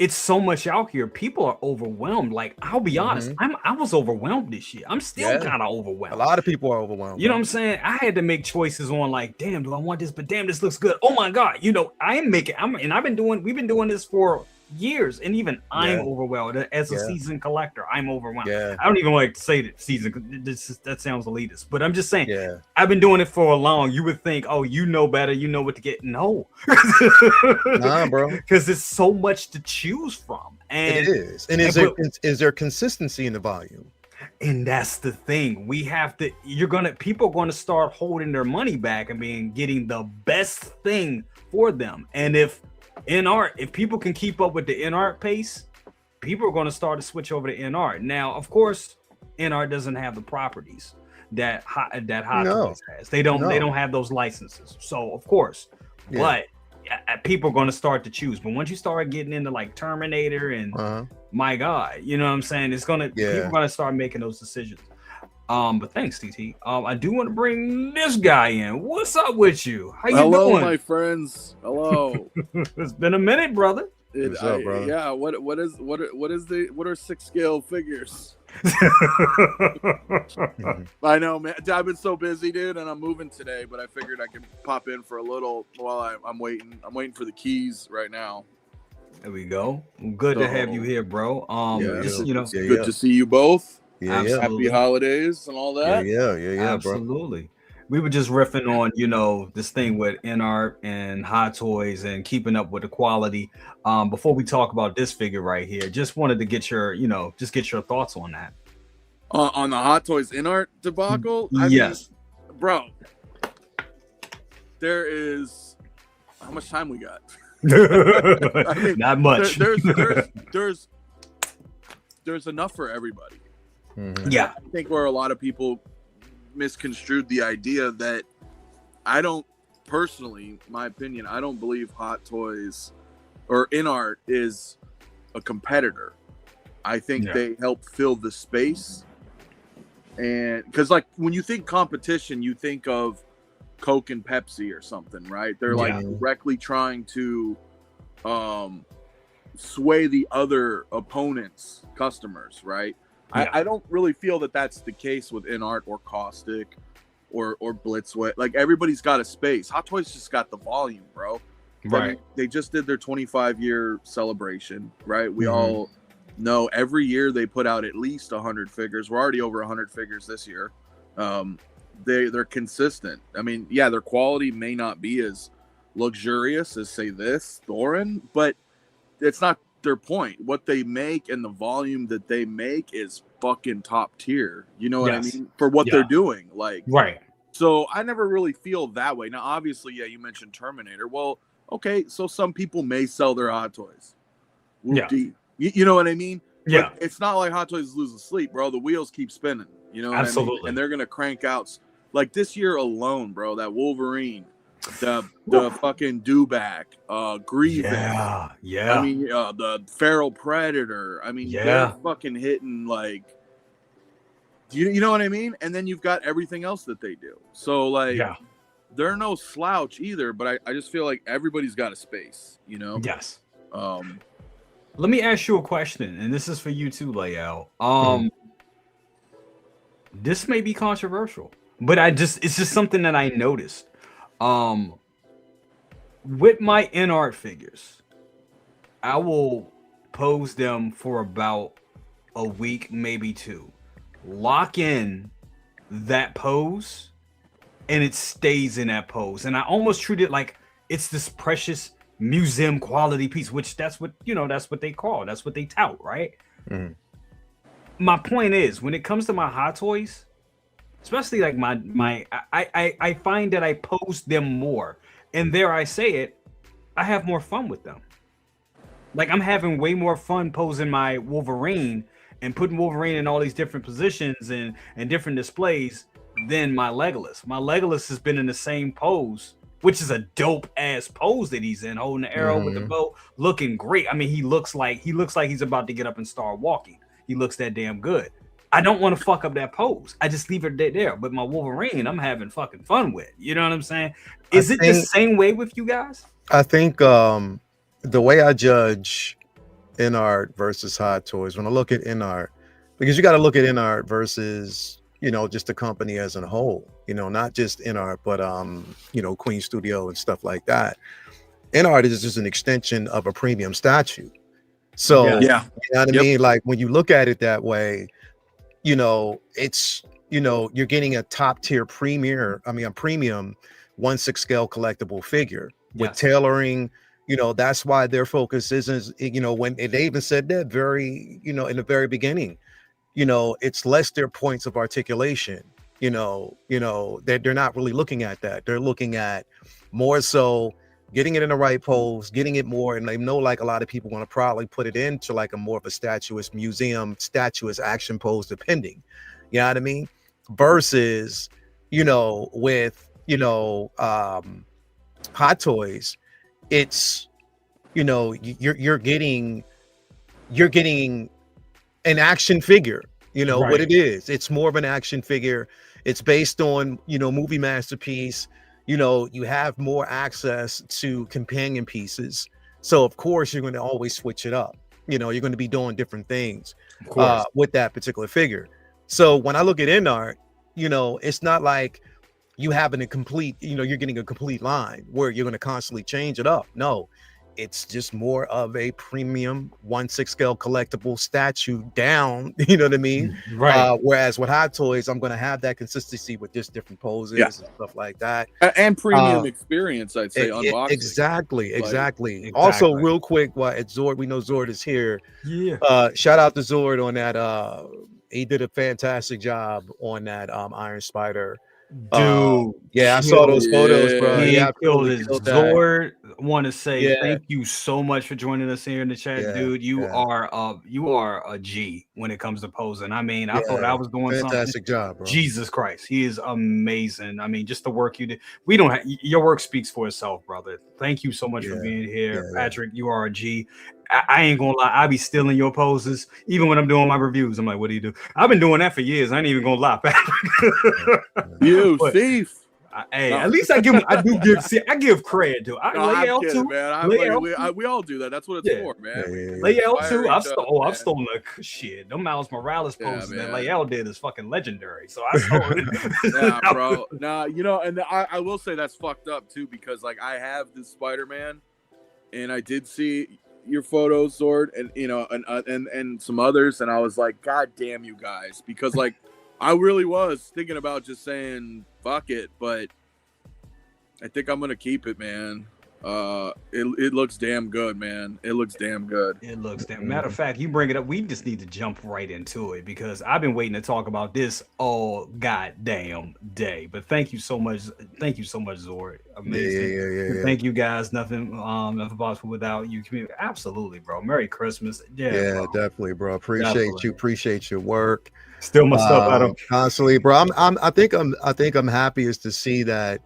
it's so much out here. People are overwhelmed. Like, I'll be honest, I was overwhelmed this year. I'm still kind of overwhelmed. A lot of people are overwhelmed. You know what I'm saying? I had to make choices on like, damn, do I want this? But damn, this looks good. Oh my God. You know, we've been doing this for years, and even I'm overwhelmed as a seasoned collector. I'm overwhelmed. I don't even like to say that season. That sounds elitist, but I'm just saying. I've been doing it for a long. You would think, oh, you know better. You know what to get. No, nah, bro. Because it's so much to choose from, and it is. And is there consistency in the volume? And that's the thing. We have to. People are gonna start holding their money back and getting the best thing for them. And if people can keep up with the in-art pace, people are going to start to switch over to in-art. Now, of course, in-art doesn't have the properties that Hot Toys has. They don't have those licenses. So, of course, but people are going to start to choose. But once you start getting into like Terminator and my God, you know what I'm saying? It's going to people are going to start making those decisions. But thanks, TT. I do want to bring this guy in. What's up with you? How you doing? Hello, my friends. Hello. It's been a minute, brother. What's up, brother? Yeah. What are 6 scale figures? I know, man. I've been so busy, dude, and I'm moving today. But I figured I could pop in for a little while I'm waiting. I'm waiting for the keys right now. There we go. Good to have you here, bro. Good to see you both. Happy holidays and all that. Absolutely. Bro. We were just riffing on, this thing with in-art and Hot Toys and keeping up with the quality. Before we talk about this figure right here, just wanted to get your thoughts on that. On the Hot Toys in-art debacle? Yes. Bro, there is... How much time we got? Not much. There's enough for everybody. Yeah, I think where a lot of people misconstrued the idea that I don't personally, my opinion, I don't believe Hot Toys or in-art is a competitor. I think they help fill the space, and because like when you think competition, you think of Coke and Pepsi or something, right? They're like directly trying to sway the other opponent's customers, right? I don't really feel that that's the case with in-art or Caustic or Blitzway. Like, everybody's got a space. Hot Toys just got the volume, bro. Right. I mean, they just did their 25-year celebration, right? We all know every year they put out at least 100 figures. We're already over 100 figures this year. They're consistent. I mean, their quality may not be as luxurious as, say, this Thorin, but it's not their point. What they make and the volume that they make is fucking top tier. You know what I mean? For what they're doing. Like, right. So I never really feel that way. Now, obviously, you mentioned Terminator. Well, okay, so some people may sell their Hot Toys. You know what I mean? Yeah. But it's not like Hot Toys is losing sleep, bro. The wheels keep spinning. You know what I mean? And they're gonna crank out, like, this year alone, bro, that Wolverine, the fucking Dewback, Grievous. I mean, the Feral Predator. I mean, they're fucking hitting, like, you know what I mean? And then you've got everything else that they do. So, like, they're no slouch either, but I just feel like everybody's got a space, you know? Yes. Let me ask you a question, and this is for you too, Lael. This may be controversial, but it's just something that I noticed. With my in-art figures, I will pose them for about a week, maybe 2. Lock in that pose, and it stays in that pose. And I almost treat it like it's this precious museum quality piece, which that's what they call, that's what they tout, right? My point is, when it comes to my Hot Toys, especially like I find that I pose them more, and there I say it, I have more fun with them. Like, I'm having way more fun posing my Wolverine and putting Wolverine in all these different positions and different displays than my Legolas. My Legolas has been in the same pose, which is a dope ass pose that he's in, holding the arrow with the bow, looking great. I mean, he looks like he's about to get up and start walking. He looks that damn good. I don't want to fuck up that pose. I just leave it there. But my Wolverine, I'm having fucking fun with. You know what I'm saying? Is it the same way with you guys? I think the way I judge InArt versus Hot Toys, when I look at InArt, because you got to look at InArt versus, you know, just the company as a whole, you know, not just InArt, but you know, Queen Studio and stuff like that. InArt is just an extension of a premium statue. So Yes. Yeah. you know what I mean? Like when you look at it that way, you know, it's, you know, you're getting a top tier a premium 1/6 scale collectible figure with Yes. tailoring. You know, that's why their focus isn't, you know, when they even said that very, you know, in the very beginning, you know, it's less their points of articulation, you know, they're not really looking at that. They're looking at more so getting it in the right pose, getting it more, and they know like a lot of people want to probably put it into like a more of a statuist museum, statuist action pose, depending, you know what I mean? Versus, you know, with, you know, Hot Toys, it's, you know, you're getting an action figure, you know, what it is. It's more of an action figure. It's based on, you know, movie masterpiece. You know, you have more access to companion pieces. So of course you're going to always switch it up. You know, you're going to be doing different things with that particular figure. So when I look at InArt, you know, it's not like you having a complete, you know, you're getting a complete line where you're going to constantly change it up. No, it's just more of a premium 1/6 scale collectible statue down, you know what I mean? Right. Whereas with Hot Toys, I'm going to have that consistency with just different poses and stuff like that. And premium experience, I'd say, unboxing. Exactly. Also, real quick, while it's Zord, we know Zord is here. Yeah. Shout out to Zord on that. He did a fantastic job on that Iron Spider. Dude, yeah, I saw those photos, bro. He Yeah, killed his Zord. Want to say Yeah. thank you so much for joining us here in the chat, dude. You are a G when it comes to posing. I mean, I thought I was doing fantastic job, bro. Jesus Christ, he is amazing. I mean, just the work you did. We don't have your work speaks for itself, brother. Thank you so much for being here, Patrick. You are a G. I ain't gonna lie, I be stealing your poses even when I'm doing my reviews. I'm like, what do you do? I've been doing that for years. I ain't even gonna lie, Patrick. You thief. Hey, at least I give credit to. I'm kidding, man. We all do that. That's what it's for, man. Lael too. I've stolen a shit. Them Miles Morales poses that Lael did is fucking legendary. So I stole it. Yeah, bro. Nah, you know, and I will say that's fucked up too, because like I have this Spider-Man, and I did see your photos, Zord, and you know, and some others, and I was like, God damn you guys, because like I really was thinking about just saying fuck it, but I think I'm gonna keep it, man. It looks damn good, man. It looks damn good. It looks damn. Matter of fact, you bring it up. We just need to jump right into it because I've been waiting to talk about this all goddamn day. But thank you so much. Thank you so much, Zord. Amazing. Yeah. Thank you guys. Nothing possible without you. Absolutely, bro. Merry Christmas. Yeah, bro. Definitely, bro. Appreciate your work. Still my stuff out of constantly, bro. I think I'm happiest to see that.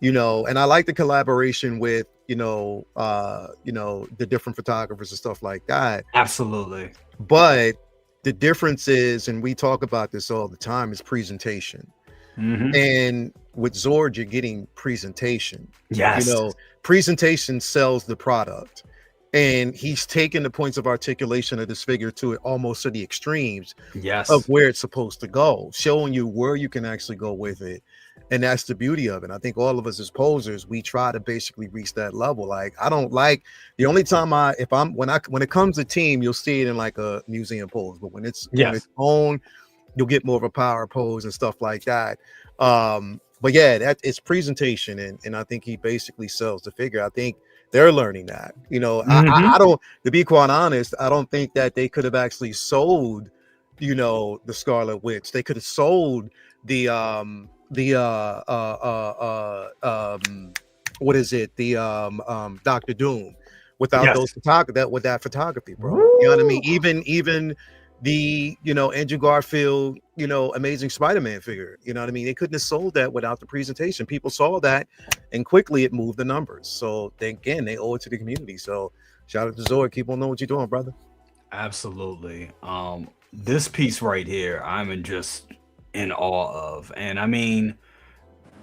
You know, and I like the collaboration with, you know, the different photographers and stuff like that. Absolutely. But the difference is, and we talk about this all the time, is presentation. And with Zord, you're getting presentation. Yes. You know, presentation sells the product. And he's taken the points of articulation of this figure to almost to the extremes of where it's supposed to go, showing you where you can actually go with it. And that's the beauty of it. I think all of us as posers, we try to basically reach that level. Like, I don't like the only time when it comes to team, you'll see it in like a museum pose, but when it's on its own, you'll get more of a power pose and stuff like that. But yeah, that it's presentation, and I think he basically sells the figure. I think they're learning that. You know, I don't, to be quite honest, I don't think that they could have actually sold, you know, the Scarlet Witch. They could have sold the what is it? The Dr. Doom without that photography, bro. You know what I mean? Even the, you know, Andrew Garfield, you know, Amazing Spider-Man figure, you know what I mean? They couldn't have sold that without the presentation. People saw that and quickly it moved the numbers. So they owe it to the community. So shout out to Zord. Keep on knowing what you're doing, brother. Absolutely. This piece right here, I'm just in awe of. And I mean,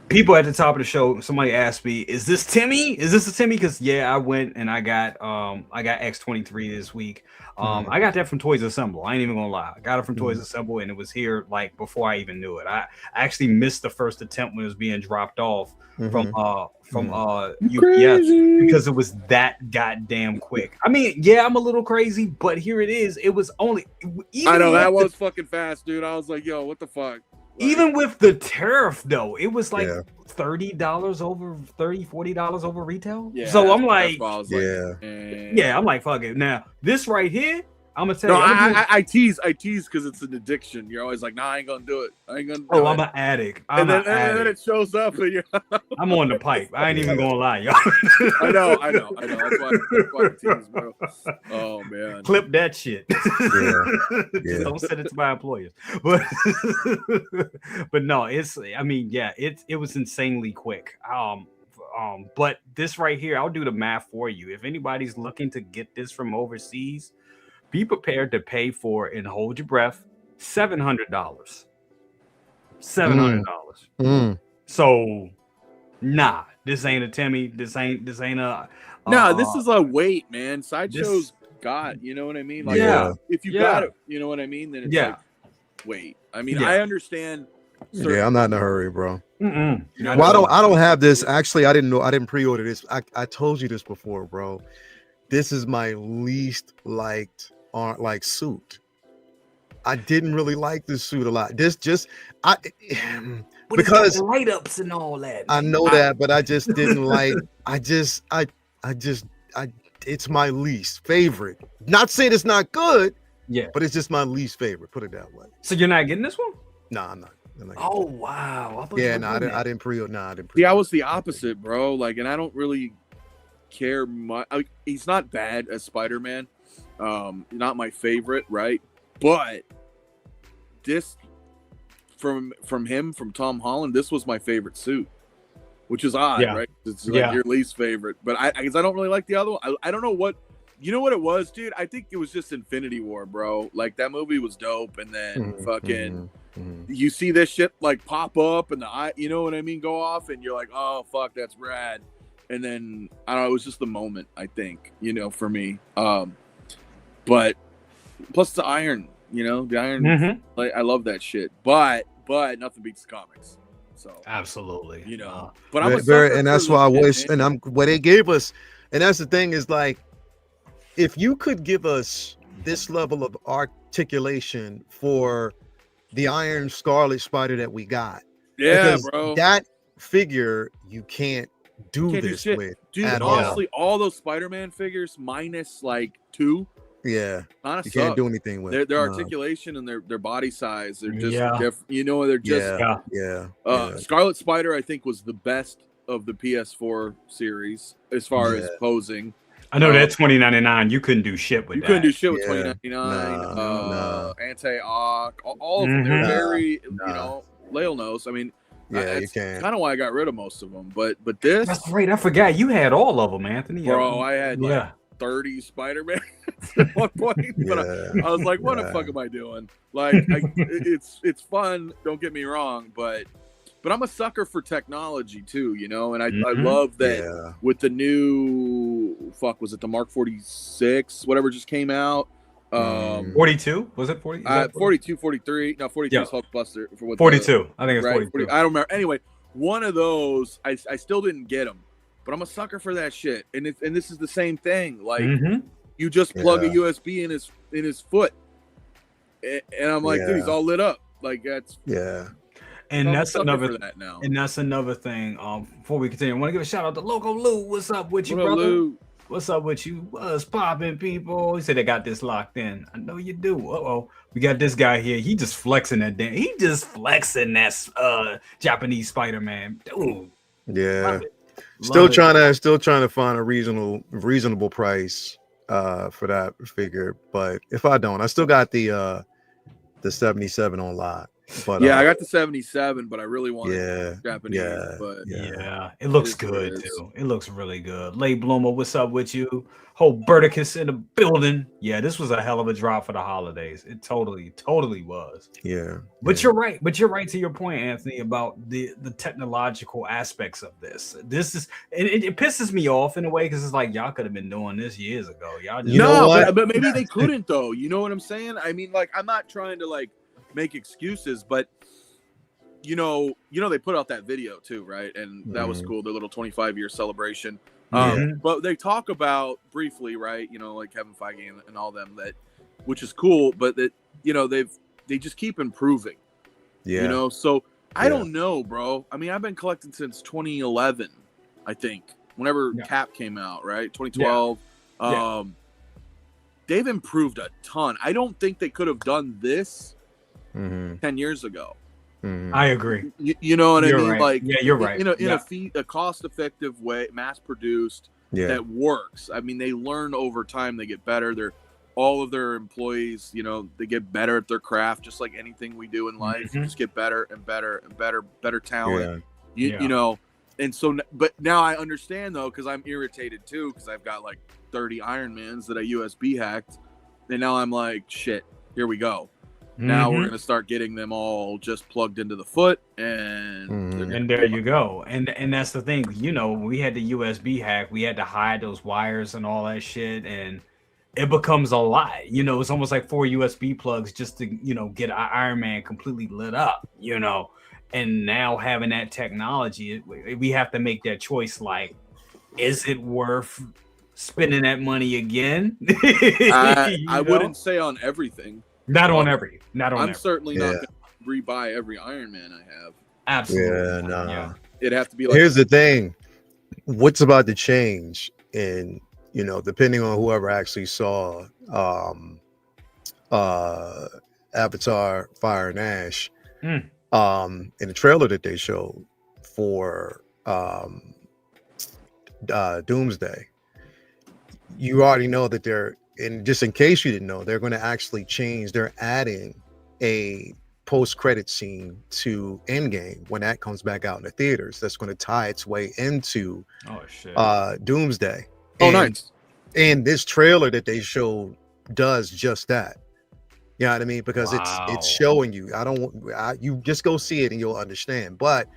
people at the top of the show, somebody asked me, "Is this Timmy? Is this a Timmy?" Because I went and I got X-23 this week. I got that from Toys Assemble. I ain't even gonna lie. I got it from Toys Assemble, and it was here like before I even knew it. I actually missed the first attempt when it was being dropped off from UPS because it was that goddamn quick. I mean, I'm a little crazy, but here it is. It was only. I know that was fucking fast, dude. I was like, yo, what the fuck? Even with the tariff, though, it was like $30 over $40 over retail. Yeah, so I'm like, I'm like, fuck it. Now this right here, I'm gonna tell you. I tease because it's an addiction. You're always like, nah, I ain't gonna do it. I ain't gonna. I'm an addict. And then it shows up, and you're. I'm on the pipe. I ain't even gonna lie, y'all. I know. That's why I tease, bro. Oh man, clip that shit. Don't send it to my employers. But no, it was insanely quick. But this right here, I'll do the math for you. If anybody's looking to get this from overseas, be prepared to pay for, and hold your breath, $700. $700. So, nah, this ain't a Timmy. This ain't a. This is a weight, man. Sideshow's got, you know what I mean? Like, if you got it, you know what I mean? Then it's like, wait. I mean, I understand. I'm not in a hurry, bro. Well, I don't have this. Actually, I didn't pre-order this. I told you this before, bro. This is my least liked suit. I didn't really like this suit a lot. Because the light ups and all that. I know that, but I just didn't like. It's my least favorite. Not saying it's not good. But it's just my least favorite. Put it that way. So you're not getting this one? No, I'm not. Oh wow! I didn't pre-order. No, I didn't. See, I was the opposite, bro. Like, and I don't really care much. He's not bad as Spider-Man. Not my favorite, right? But this from Tom Holland, this was my favorite suit, which is odd, right? It's like your least favorite, but I guess I don't really like the other one. I don't know what, you know what it was, dude. I think it was just Infinity War, bro. Like, that movie was dope, and then you see this shit like pop up, and the eye, you know what I mean, go off, and you're like, oh fuck, that's rad. And then I don't know, it was just the moment, I think, for me. But plus the iron, the iron, like, I love that shit. But nothing beats the comics. So absolutely, But I'm and that's why I wish, and what they gave us, and that's the thing is, like, if you could give us this level of articulation for the Iron Scarlet Spider that we got, bro, that figure you can't do this with, dude. Honestly, all those Spider-Man figures minus like 2. You can't do anything with their articulation and their body size. They're just different. They're just Scarlet Spider, I think, was the best of the PS4 series as far as posing. I know that 2099, you couldn't do shit with that. You couldn't do shit with 2099. Anti-Ock, all of them. They're very, Lael knows. I mean, you can. Kind of why I got rid of most of them. But this. That's right. I forgot you had all of them, Anthony. Bro, I had 30 Spider-Man at one point, but I was like, what the fuck am I doing? Like, it's fun, don't get me wrong, but I'm a sucker for technology too, and I love that with the new was it the Mark 46, whatever just came out. 42? Was it 40? 42, 43. No, 42 is Hulkbuster. For what 42. I think it's 42. 40, I don't remember. Anyway, one of those, I still didn't get them. But I'm a sucker for that shit, and this is the same thing. Like, you just plug a USB in his foot, and I'm like, dude, he's all lit up. Like, that's And that's another thing. Before we continue, I want to give a shout out to Loco Lu. What's up with you, brother? Lu? What's up with you? What's popping, people? He said they got this locked in. I know you do. We got this guy here. He just flexing that damn. He just flexing that Japanese Spider-Man, dude. Yeah. Still trying to find a reasonable price for that figure, but if I don't, I still got the 77 on lot. But Yeah, I got the 77, but I really wanted yeah, Japanese. yeah, But Yeah, it looks is what it good is. too. It looks really good. Late Bloomer, what's up with you? Whole Burticus in the building. Yeah, this was a hell of a drop for the holidays. It totally was. yeah. But you're right. But you're right to your point, Anthony, about the technological aspects of this. This is it pisses me off in a way because it's like y'all could have been doing this years ago. Y'all just You know what? but maybe they couldn't though. You know what I'm saying? I mean, like, I'm not trying to like make excuses, but you know, they put out that video too, right? And that was cool, their little 25-year celebration. But they talk about briefly, right? You know, like Kevin Feige and all them, that, which is cool, but that, you know, they just keep improving. Yeah. You know, so I don't know, bro. I mean, I've been collecting since 2011, I think, whenever Cap came out, right? 2012. They've improved a ton. I don't think they could have done this 10 years ago. I agree. You know what I mean? Right. Like, yeah, you're right. In a cost-effective way, mass-produced, that works. I mean, they learn over time. They get better. All of their employees, you know, they get better at their craft, just like anything we do in life. You just get better and better and better talent. You know, and so, but now I understand though, because I'm irritated too, because I've got like 30 Ironmans that I USB hacked, and now I'm like, shit, here we go. Now we're gonna start getting them all just plugged into the foot, and there you go. And that's the thing. You know, we had the USB hack. We had to hide those wires and all that shit, and it becomes a lot. You know, it's almost like 4 USB plugs just to, you know, get an Iron Man completely lit up. You know, and now having that technology, we have to make that choice. Like, is it worth spending that money again? I wouldn't say on everything. I'm certainly not going to rebuy every Iron Man I have. Absolutely. Yeah, no. It'd have to be like. Here's the thing. What's about to change, and you know, depending on whoever actually saw Avatar Fire and Ash, in the trailer that they showed for Doomsday, you already know that they're, and just in case you didn't know, they're going to actually change. They're adding a post-credit scene to Endgame when that comes back out in the theaters. That's going to tie its way into Doomsday. Nice. And this trailer that they showed does just that. You know what I mean? Because it's showing you. You just go see it and you'll understand. But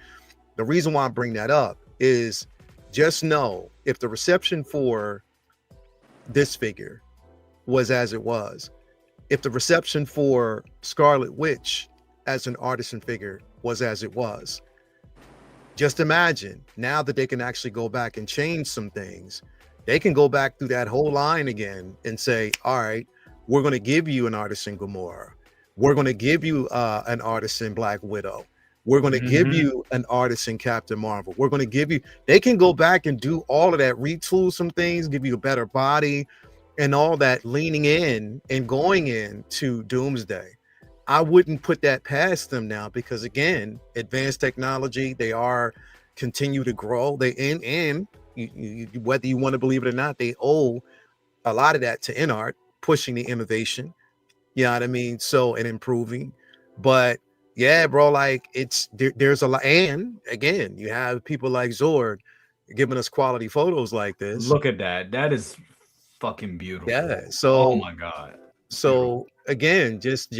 the reason why I bring that up is just know, if the reception for this figure was as it was, if the reception for Scarlet Witch as an artisan figure was as it was, just imagine now that they can actually go back and change some things. They can go back through that whole line again and say, all right, we're going to give you an artisan Gamora. We're going to give you an artisan Black Widow. We're going to give you an artisan Captain Marvel. We're going to give you, they can go back and do all of that, retool some things, give you a better body and all that, leaning in and going into Doomsday. I wouldn't put that past them now, because again, advanced technology, they are continue to grow. They and whether you want to believe it or not, they owe a lot of that to InArt pushing the innovation. You know what I mean? So, and improving. But yeah, bro, like there's a lot. And again, you have people like Zord giving us quality photos like this. Look at that. That is fucking beautiful. Yeah. So, oh my God. So again, just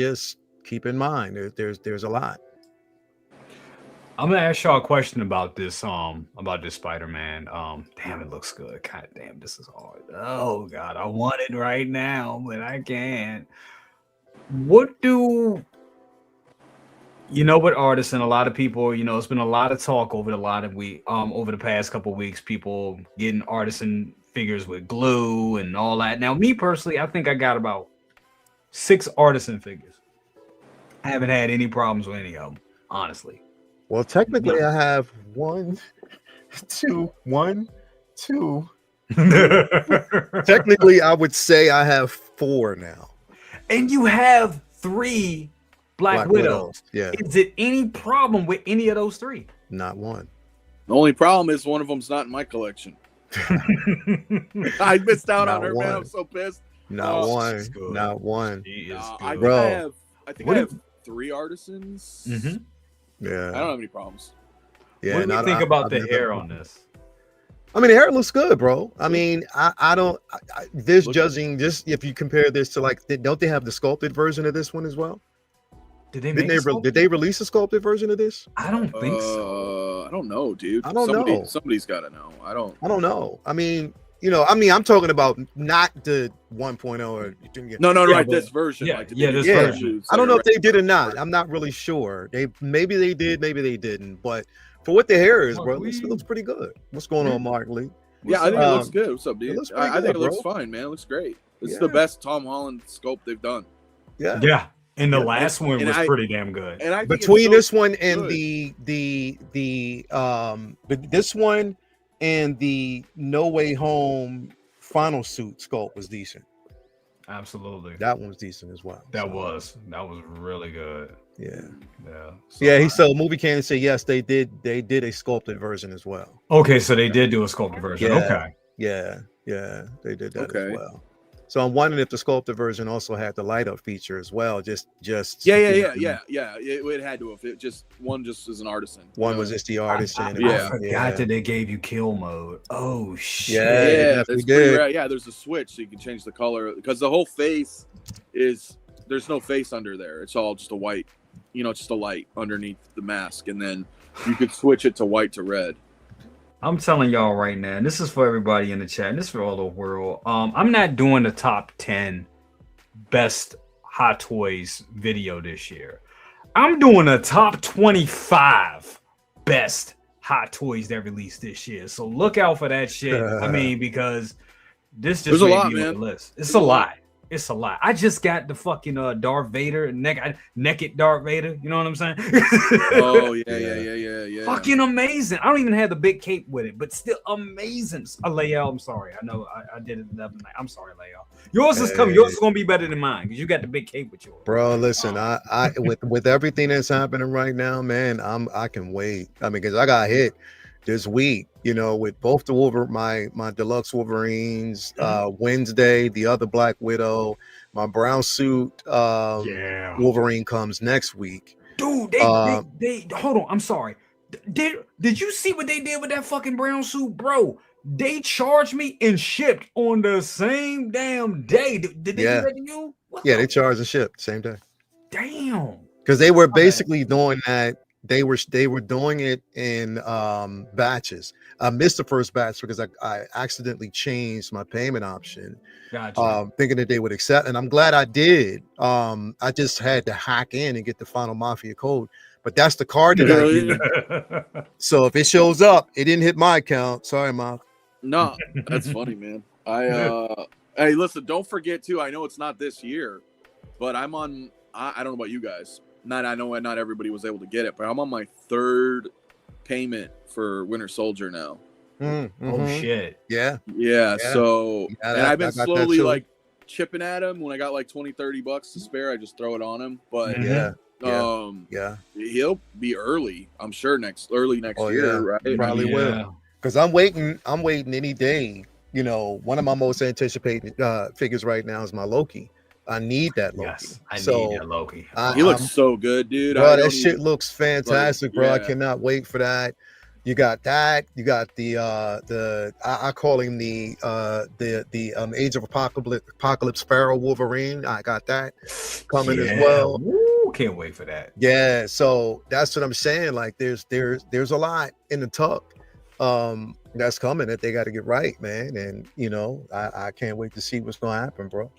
keep in mind there's a lot. I'm gonna ask y'all a question about this Spider-Man. Damn, it looks good. God damn, this is hard. Oh God, I want it right now, but I can't. What do you know what artists, and a lot of people, you know, it's been a lot of talk over the past couple weeks, people getting artisan figures with glue and all that. Now, me personally, I think I got about 6 artisan figures. I haven't had any problems with any of them, honestly. Well, technically, I have 1, 2. Technically, I would say I have 4 now. And you have 3 Black Widows. Yeah. Is it any problem with any of those 3? Not one. The only problem is one of them's not in my collection. I missed out on her, man. I'm so pissed. Not one. Not one. I think I have 3 artisans. Yeah, I don't have any problems. yeah. What do you think about the hair on this? I mean, the hair looks good, bro. I mean, I don't. This judging, just if you compare this to like, don't they have the sculpted version of this one as well? Did they did they release a sculpted version of this? I don't think so. I don't know, dude. I don't know. Somebody's got to know. I don't know. I mean, I'm talking about not the 1.0 or no, right. This version. Yeah, like this version. I don't know if they did or not. I'm not really sure. Maybe they did, maybe they didn't. But for what the hair is, bro, it looks pretty good. What's going on, Mark Lee? Yeah, I think it looks good. What's up, dude? I think it looks bro. fine, man. It looks great. It's the best Tom Holland sculpt they've done. Yeah. And the last one was pretty damn good. And I between this one and this one and the No Way Home final suit sculpt was decent. Absolutely. That one was decent as well. That was really good. Yeah. So he said movie can say yes, they did a sculpted version as well. Okay, so they did do a sculpted version. Okay. Yeah, they did that as well. So I'm wondering if the sculpted version also had the light up feature as well. Just yeah. It had to have. It just one just as an artisan. One was just the artisan. I forgot that they gave you kill mode. Oh shit. Yeah, that's pretty rare. Yeah, there's a switch so you can change the color because the whole face there's no face under there. It's all just a white, just a light underneath the mask, and then you could switch it to white to red. I'm telling y'all right now, and this is for everybody in the chat, and this is for all the world. I'm not doing the top 10 best Hot Toys video this year. I'm doing a top 25 best Hot Toys that released this year. So look out for that shit. I mean, because this just made me on the list. It's a lot. It's a lot. I just got the fucking Darth Vader, naked Darth Vader. You know what I'm saying? Oh yeah. Fucking amazing. I don't even have the big cape with it, but still amazing. Leia, I'm sorry. I know I did it the other night. I'm sorry, Leia. Yours is coming. Yours is gonna be better than mine because you got the big cape with yours. Bro, listen, I with everything that's happening right now, man, I can wait. I mean, because I got hit this week, with both the my deluxe Wolverines, Wednesday, the other Black Widow, my brown suit Wolverine comes next week. Dude, they hold on, I'm sorry. Did you see what they did with that fucking brown suit, bro? They charged me and shipped on the same damn day. Did they do that to you? They charged and shipped same day. Damn. Because they were basically doing that. They were doing it in batches. I missed the first batch because I accidentally changed my payment option, thinking that they would accept, and I'm glad I did. I just had to hack in and get the final Mafia code, but that's the card that I used. So if it shows up, it didn't hit my account. Sorry, Mom. No, that's funny, man. Hey, listen, don't forget too. I know it's not this year, but I'm on. I don't know about you guys. I know not everybody was able to get it, but I'm on my 3rd payment for Winter Soldier now. Oh shit. Yeah. So and I've been slowly like chipping at him. When I got like $20-$30 to spare, I just throw it on him. But he'll be early, I'm sure early next year, right? Probably will. Because I'm waiting any day. One of my most anticipated figures right now is my Loki. I need that Loki. Yes, I need that Loki. He looks so good, dude. Bro, that shit looks fantastic, bro. I cannot wait for that. You got that. You got the I call him the Age of Apocalypse Pharaoh Wolverine. I got that coming as well. Woo, can't wait for that. Yeah, so that's what I'm saying. Like there's a lot in the tuck that's coming that they got to get right, man. And I can't wait to see what's gonna happen, bro.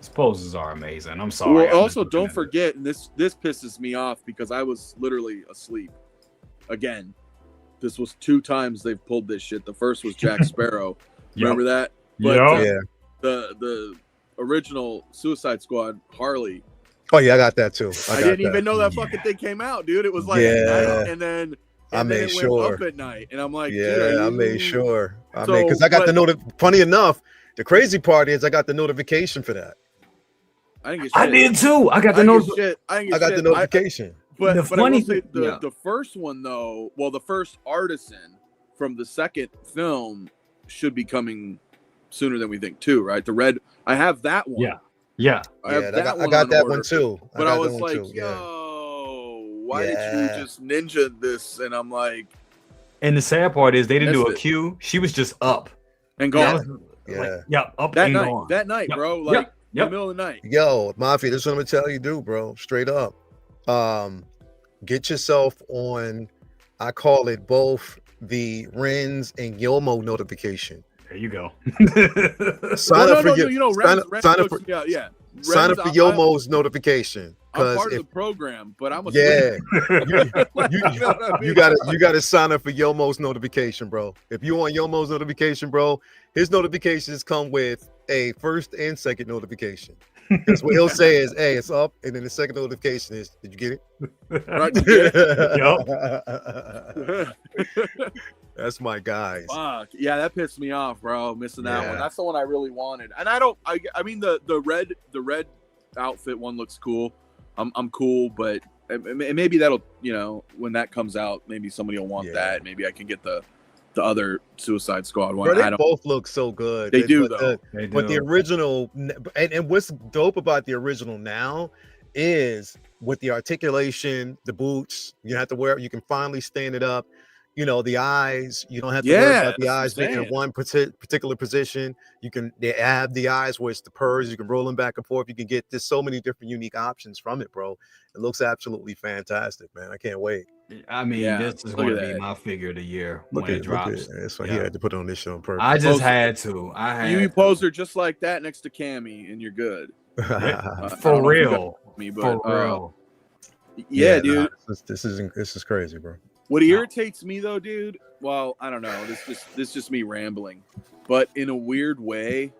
These poses are amazing. I'm sorry. Well, also don't forget, and this pisses me off because I was literally asleep. Again, this was 2 times they've pulled this shit. The first was Jack Sparrow. Remember that? But the original Suicide Squad Harley. Oh yeah, I got that too. I didn't even know that fucking thing came out, dude. It was like at night, and then I made sure went up at night, and I'm like, I made sure. Because I got the note. Funny enough, the crazy part is I got the notification for that. I did too. I got the notification. I got the notification. But I will say the first one though, the first artisan from the second film should be coming sooner than we think too, right? The red, I have that one. Yeah. Yeah. I have Yeah, I one got on that order. one too. But I was like, yeah. yo, why did Yeah. you just ninja this? And I'm like, And the sad part is they didn't do a Missed it. queue. She was just up. and That gone. was, Yeah. like, yeah, up that and night, gone. that night, Yep. bro. Like in Yep. the middle of the night. Yo, Mafia, this is what I'm gonna tell you, do, bro. Straight up. Get yourself on, I call it both the Renz and Yomo notification. There you go. Sign up for your, you know, sign up for yeah. sign up for Yomo's notification. I'm part of the program, but I'm a you gotta sign up for Yomo's notification, bro. If you want Yomo's notification, bro, his notifications come with a first and second notification. Because what he'll say is, "Hey, it's up," and then the second notification is, "Did you get it?" Right, you get it? That's my guys. Fuck. Yeah, that pissed me off, bro. Missing that Yeah. one. That's the one I really wanted. And I mean the red outfit one looks cool. I'm cool, but maybe that'll, when that comes out, maybe somebody will want that. Maybe I can get the other Suicide Squad one. Bro, they both look so good. They do, though. But the original, and what's dope about the original now is with the articulation, the boots, you have to wear, you can finally stand it up. The eyes, you don't have to worry about the eyes being in one particular position. They have the eyes where it's the purrs. You can roll them back and forth. You can get there's so many different unique options from it, bro. It looks absolutely fantastic, man. I can't wait. I mean, this is going to be my figure of the year when it drops. That's why he had to put on this show on purpose. I just had to. You pose her just like that next to Cammy, and you're good. For real. For real. Yeah, dude. This is crazy, bro. What irritates me though, dude, well, I don't know. This is just me rambling. But in a weird way,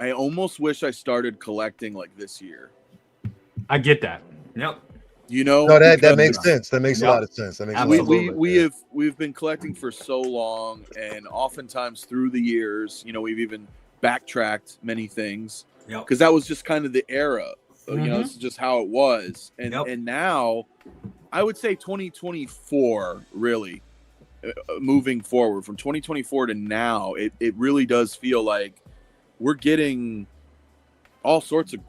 I almost wish I started collecting like this year. I get that. Yep. No, that makes sense. That makes a lot of sense. That makes we've been collecting for so long, and oftentimes through the years, we've even backtracked many things. Because that was just kind of the era. It's just how it was. And now I would say 2024, really, moving forward from 2024 to now, it really does feel like we're getting all sorts of,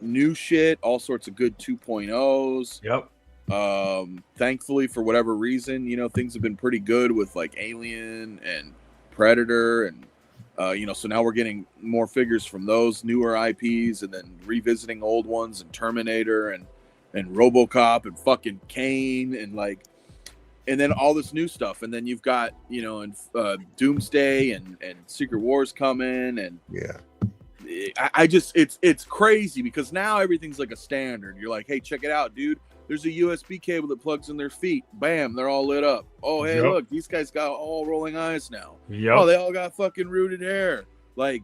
new shit, all sorts of good 2.0s. Yep. Thankfully, for whatever reason, things have been pretty good with like Alien and Predator and so now we're getting more figures from those newer IPs and then revisiting old ones and Terminator and RoboCop and fucking Kane and then all this new stuff. And then you've got, Doomsday and Secret Wars coming. And I just, it's crazy because now everything's like a standard. You're like, hey, check it out, dude. There's a USB cable that plugs in their feet. Bam, they're all lit up. Oh, hey, look, these guys got all rolling eyes now. Oh, they all got fucking rooted hair. Like,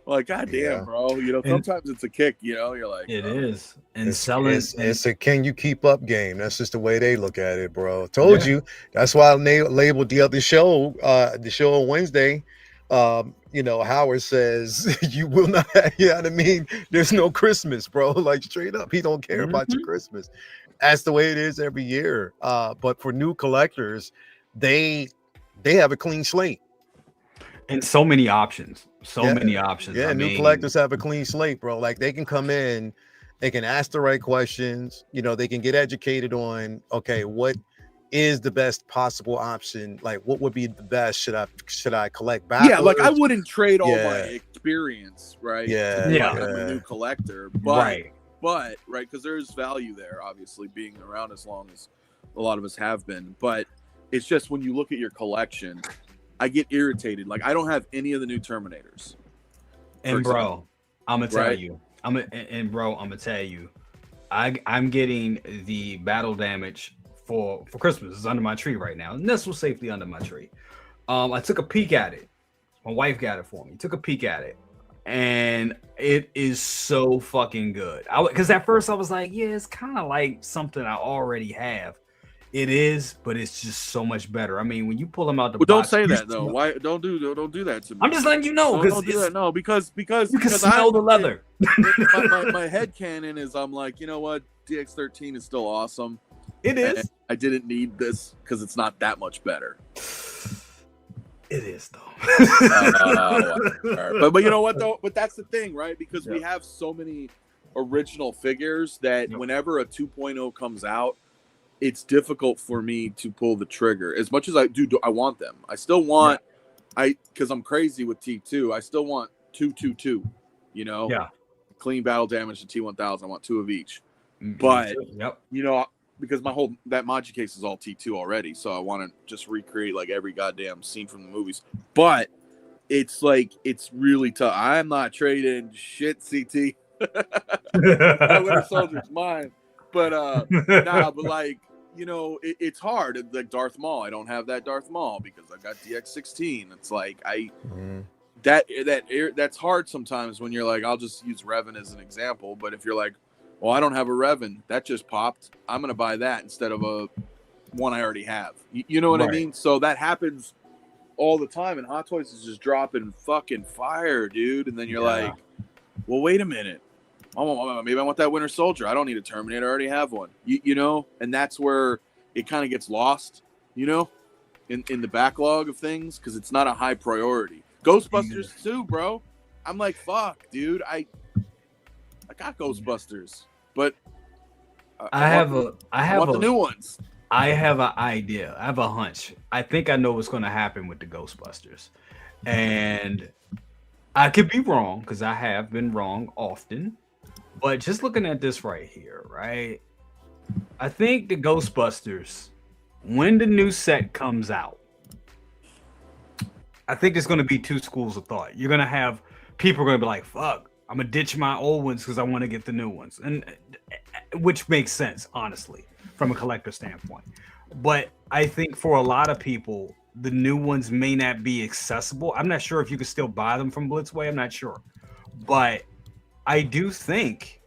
goddamn, bro. Sometimes it's a kick. You're like, it is. And selling, it's a can you keep up game. That's just the way they look at it, bro. Told you. That's why I labeled the other show, the show on Wednesday. Howard says you will not, there's no Christmas, bro. Like straight up, he don't care about your Christmas. That's the way it is every year. But for new collectors, they have a clean slate and so many options. Many options. Yeah, new collectors have a clean slate, bro. Like they can come in, they can ask the right questions. They can get educated on, okay, what is the best possible option? Like what would be the best? Should I collect backwards? Yeah, like I wouldn't trade all my experience, right? Yeah, to become a new collector, but because there's value there, obviously being around as long as a lot of us have been. But it's just when you look at your collection, I get irritated. Like I don't have any of the new Terminators. And bro, I'm gonna tell you, I'm gonna tell you, I'm getting the battle damage for Christmas. It's under my tree right now. Nestled safely under my tree. I took a peek at it. My wife got it for me. Took a peek at it, and it is so fucking good. Because at first I was like, yeah, it's kind of like something I already have. It is, but it's just so much better. I mean, when you pull them out the box, don't say that though. Why don't do that to me? I'm just letting you know don't do that. No, because you can smell the leather. my headcanon is I'm like, you know what? DX13 is still awesome. It is. I didn't need this because it's not that much better. It is though. But you know what though? But that's the thing, right? Because we have so many original figures that whenever a 2.0 comes out, it's difficult for me to pull the trigger. As much as I do, I want them. I still want because I'm crazy with T2. I still want 222. You know, clean battle damage to T1000. I want 2 of each. But you know, because that Maji case is all T2 already, so I want to just recreate like every goddamn scene from the movies. But it's like it's really tough. I'm not trading shit, CT. That Winter Soldier's mine. But but like, you know, it's hard. Like Darth Maul, I don't have that Darth Maul because I got DX16. It's like that's hard sometimes when you're like, I'll just use Revan as an example. But if you're like, well, I don't have a Revan that just popped, I'm gonna buy that instead of a one I already have. You know what I mean? So that happens all the time, and Hot Toys is just dropping fucking fire, dude. And then you're like, well, wait a minute. Maybe I want that Winter Soldier. I don't need a Terminator. I already have one. You know? And that's where it kind of gets lost, you know, in the backlog of things because it's not a high priority. Ghostbusters too, bro. I'm like, fuck, dude. I got Ghostbusters, but I want the new ones. I have an idea. I have a hunch. I think I know what's going to happen with the Ghostbusters, and I could be wrong because I have been wrong often. But just looking at this right here, right? I think the Ghostbusters, when the new set comes out, I think there's going to be 2 schools of thought. You're going to have people going to be like, fuck, I'm going to ditch my old ones because I want to get the new ones. And which makes sense, honestly, from a collector standpoint. But I think for a lot of people, the new ones may not be accessible. I'm not sure if you can still buy them from Blitzway. I'm not sure. But I do think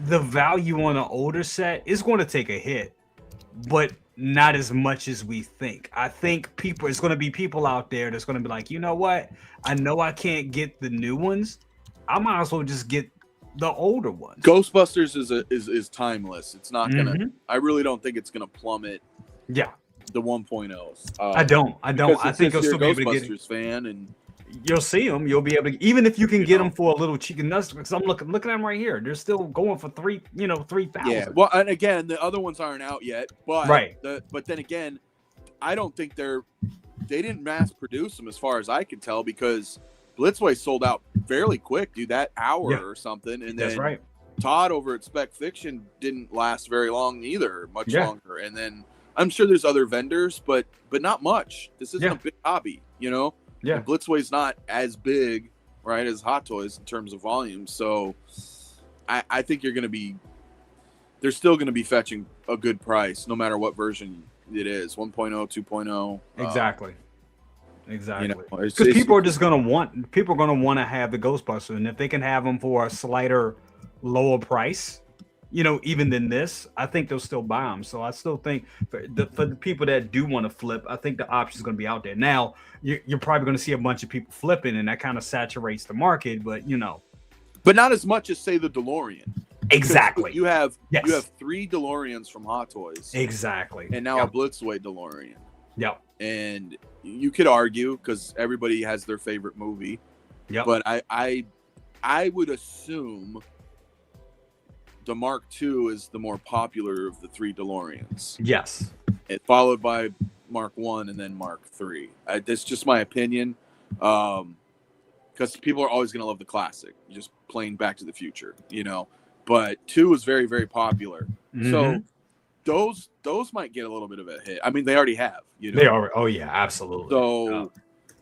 the value on an older set is going to take a hit, but not as much as we think. I think it's going to be people out there that's going to be like, you know what? I know I can't get the new ones. I might as well just get the older ones. Ghostbusters is timeless. It's not gonna. I really don't think it's gonna plummet. Yeah, the 1.0s. I don't. I think you'll still be able to get Ghostbusters fan, and you'll see them. You'll be able to, even if you can get them for a little chicken nuts. Because I'm looking at them right here. They're still going for 3,000. Yeah. Well, and again, the other ones aren't out yet. But but then again, I don't think they didn't mass produce them as far as I can tell because Blitzway sold out fairly quick, dude. That hour or something, and then Todd over at Spec Fiction didn't last very long either, much longer. And then I'm sure there's other vendors, but not much. This isn't a big hobby, you know. Yeah, and Blitzway's not as big, right, as Hot Toys in terms of volume. So I think they're still going to be fetching a good price, no matter what version it is, 1.0, 2.0. Exactly. You know, because people are going to want to have the Ghostbuster, and if they can have them for a slighter, lower price, you know, even than this, I think they'll still buy them. So I still think for the people that do want to flip, I think the option is going to be out there. Now you're probably going to see a bunch of people flipping, and that kind of saturates the market. But but not as much as say the DeLorean. Exactly. You have 3 DeLoreans from Hot Toys. Exactly. And now a Blitzway DeLorean. Yep. And you could argue because everybody has their favorite movie. Yep. But I would assume the Mark II is the more popular of the 3 DeLoreans. Yes. Followed by Mark I and then Mark III. That's just my opinion. Because people are always going to love the classic. Just plain Back to the Future, you know. But 2 is very, very popular. Mm-hmm. So those might get a little bit of a hit. I mean, they already have. You know? They are. Oh, yeah, absolutely. So,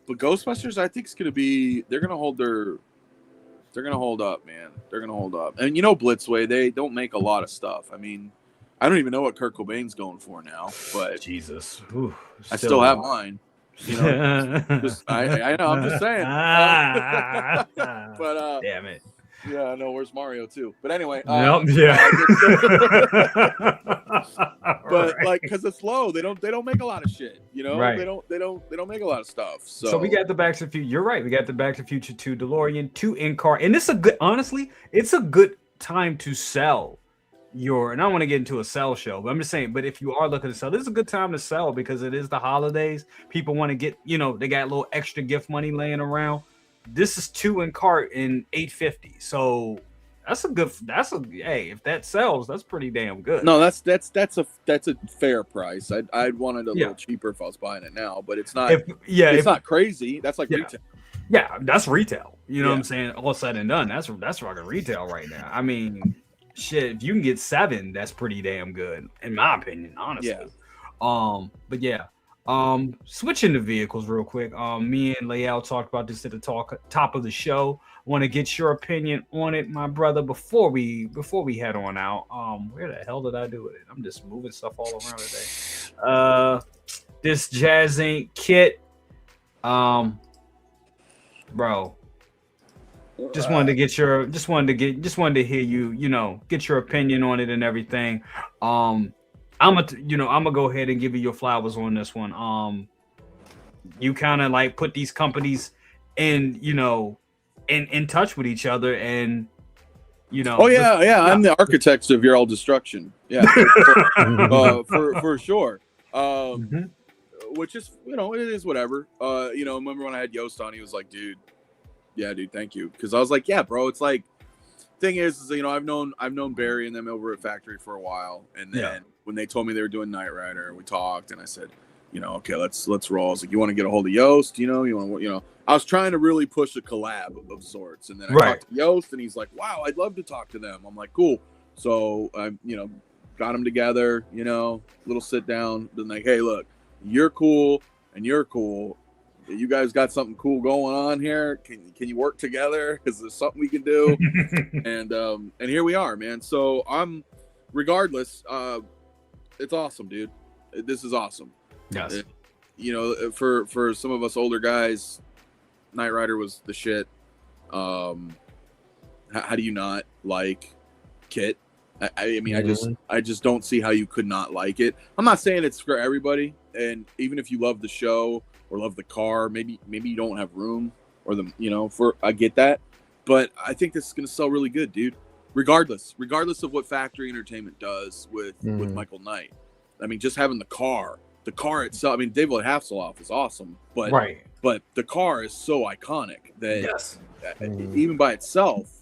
but Ghostbusters, I think, is going to be – they're going to hold their – they're going to hold up, man. They're going to hold up. And, you know, Blitzway, they don't make a lot of stuff. I mean, I don't even know what Kurt Cobain's going for now. But Jesus. I still have mine. You know, I know. I'm just saying. But damn it. Yeah, I know. Where's Mario too? But anyway. But like, because it's low, they don't make a lot of shit. You know, they don't make a lot of stuff. So we got the Back to the Future. You're right. We got the Back to the Future 2 DeLorean, 2 in car, and it's a good. Honestly, it's a good time to sell. and I don't want to get into a sell show, but I'm just saying, but if you are looking to sell, this is a good time to sell because it is the holidays. People want to get, they got a little extra gift money laying around. This is 2 in cart in $850. So hey, if that sells, that's pretty damn good. No, that's a fair price. I'd want it a little cheaper if I was buying it now, but it's not. It's not crazy. That's like retail. Yeah, that's retail. You know what I'm saying? All said and done, that's fucking retail right now. I mean, shit, if you can get 7, that's pretty damn good, in my opinion, honestly. Yeah. But yeah. Switching to vehicles real quick. Me and Layal talked about this at the top of the show. Want to get your opinion on it, my brother, before we head on out. Where the hell did I do it? I'm just moving stuff all around today. This Jazz Inc. kit. Bro. Just wanted to hear you, get your opinion on it and everything. I'm gonna go ahead and give you your flowers on this one. You kind of like put these companies in touch with each other, and Oh yeah. I'm the architect of your all destruction. Yeah, for sure. Which is it is whatever. Remember when I had Yost on, he was like, dude, thank you, because I was like, yeah, bro. It's like, thing is I've known Barry and them over at Factory for a while, and then when they told me they were doing Knight Rider, we talked, and I said, okay, let's roll. I was like, you want to get a hold of Yost? I was trying to really push a collab of sorts, and then I talked to Yost, and he's like, wow, I'd love to talk to them. I'm like, cool. So I got them together, little sit down, then like, hey, look, you're cool and you're cool. You guys got something cool going on here. Can you work together? Is there something we can do? and here we are, man. So regardless, it's awesome, dude. This is awesome. Yes. For some of us older guys, Knight Rider was the shit. How do you not like Kit? I mean, I just don't see how you could not like it. I'm not saying it's for everybody, and even if you love the show or love the car, maybe you don't have room, or I get that, but I think this is gonna sell really good, dude. Regardless of what Factory Entertainment does with Michael Knight. I mean, just having the car itself. I mean, David Hasselhoff is awesome, but the car is so iconic that even by itself,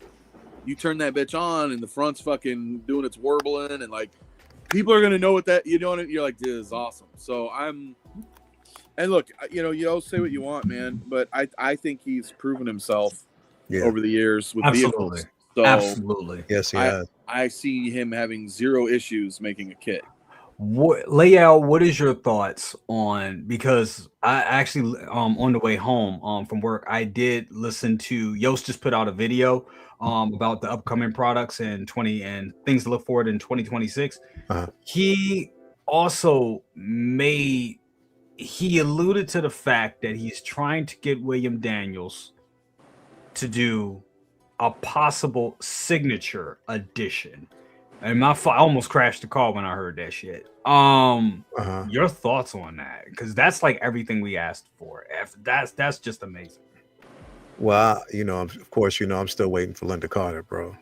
you turn that bitch on and the front's fucking doing its warbling, and like people are gonna know what that you're like, this is awesome. So and look, you all say what you want, man, but I think he's proven himself over the years with vehicles. So absolutely, yes, he has. I see him having zero issues making a kit. What is your thoughts on, because I actually on the way home from work, I did listen to Yost just put out a video about the upcoming products and things to look forward in 2026. He also alluded to the fact that he's trying to get William Daniels to do a possible signature edition. And I almost crashed the car when I heard that shit. Your thoughts on that? Because that's like everything we asked for. That's just amazing. Well, of course, I'm still waiting for Linda Carter, bro.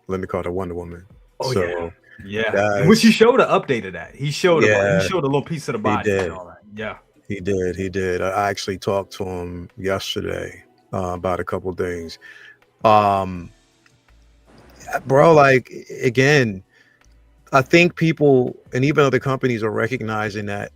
Linda Carter, Wonder Woman. Oh, so, yeah. Which he showed an update of that. He showed a little piece of the body and all that. Yeah. He did. I actually talked to him yesterday about a couple things. Bro, like, again, I think people and even other companies are recognizing that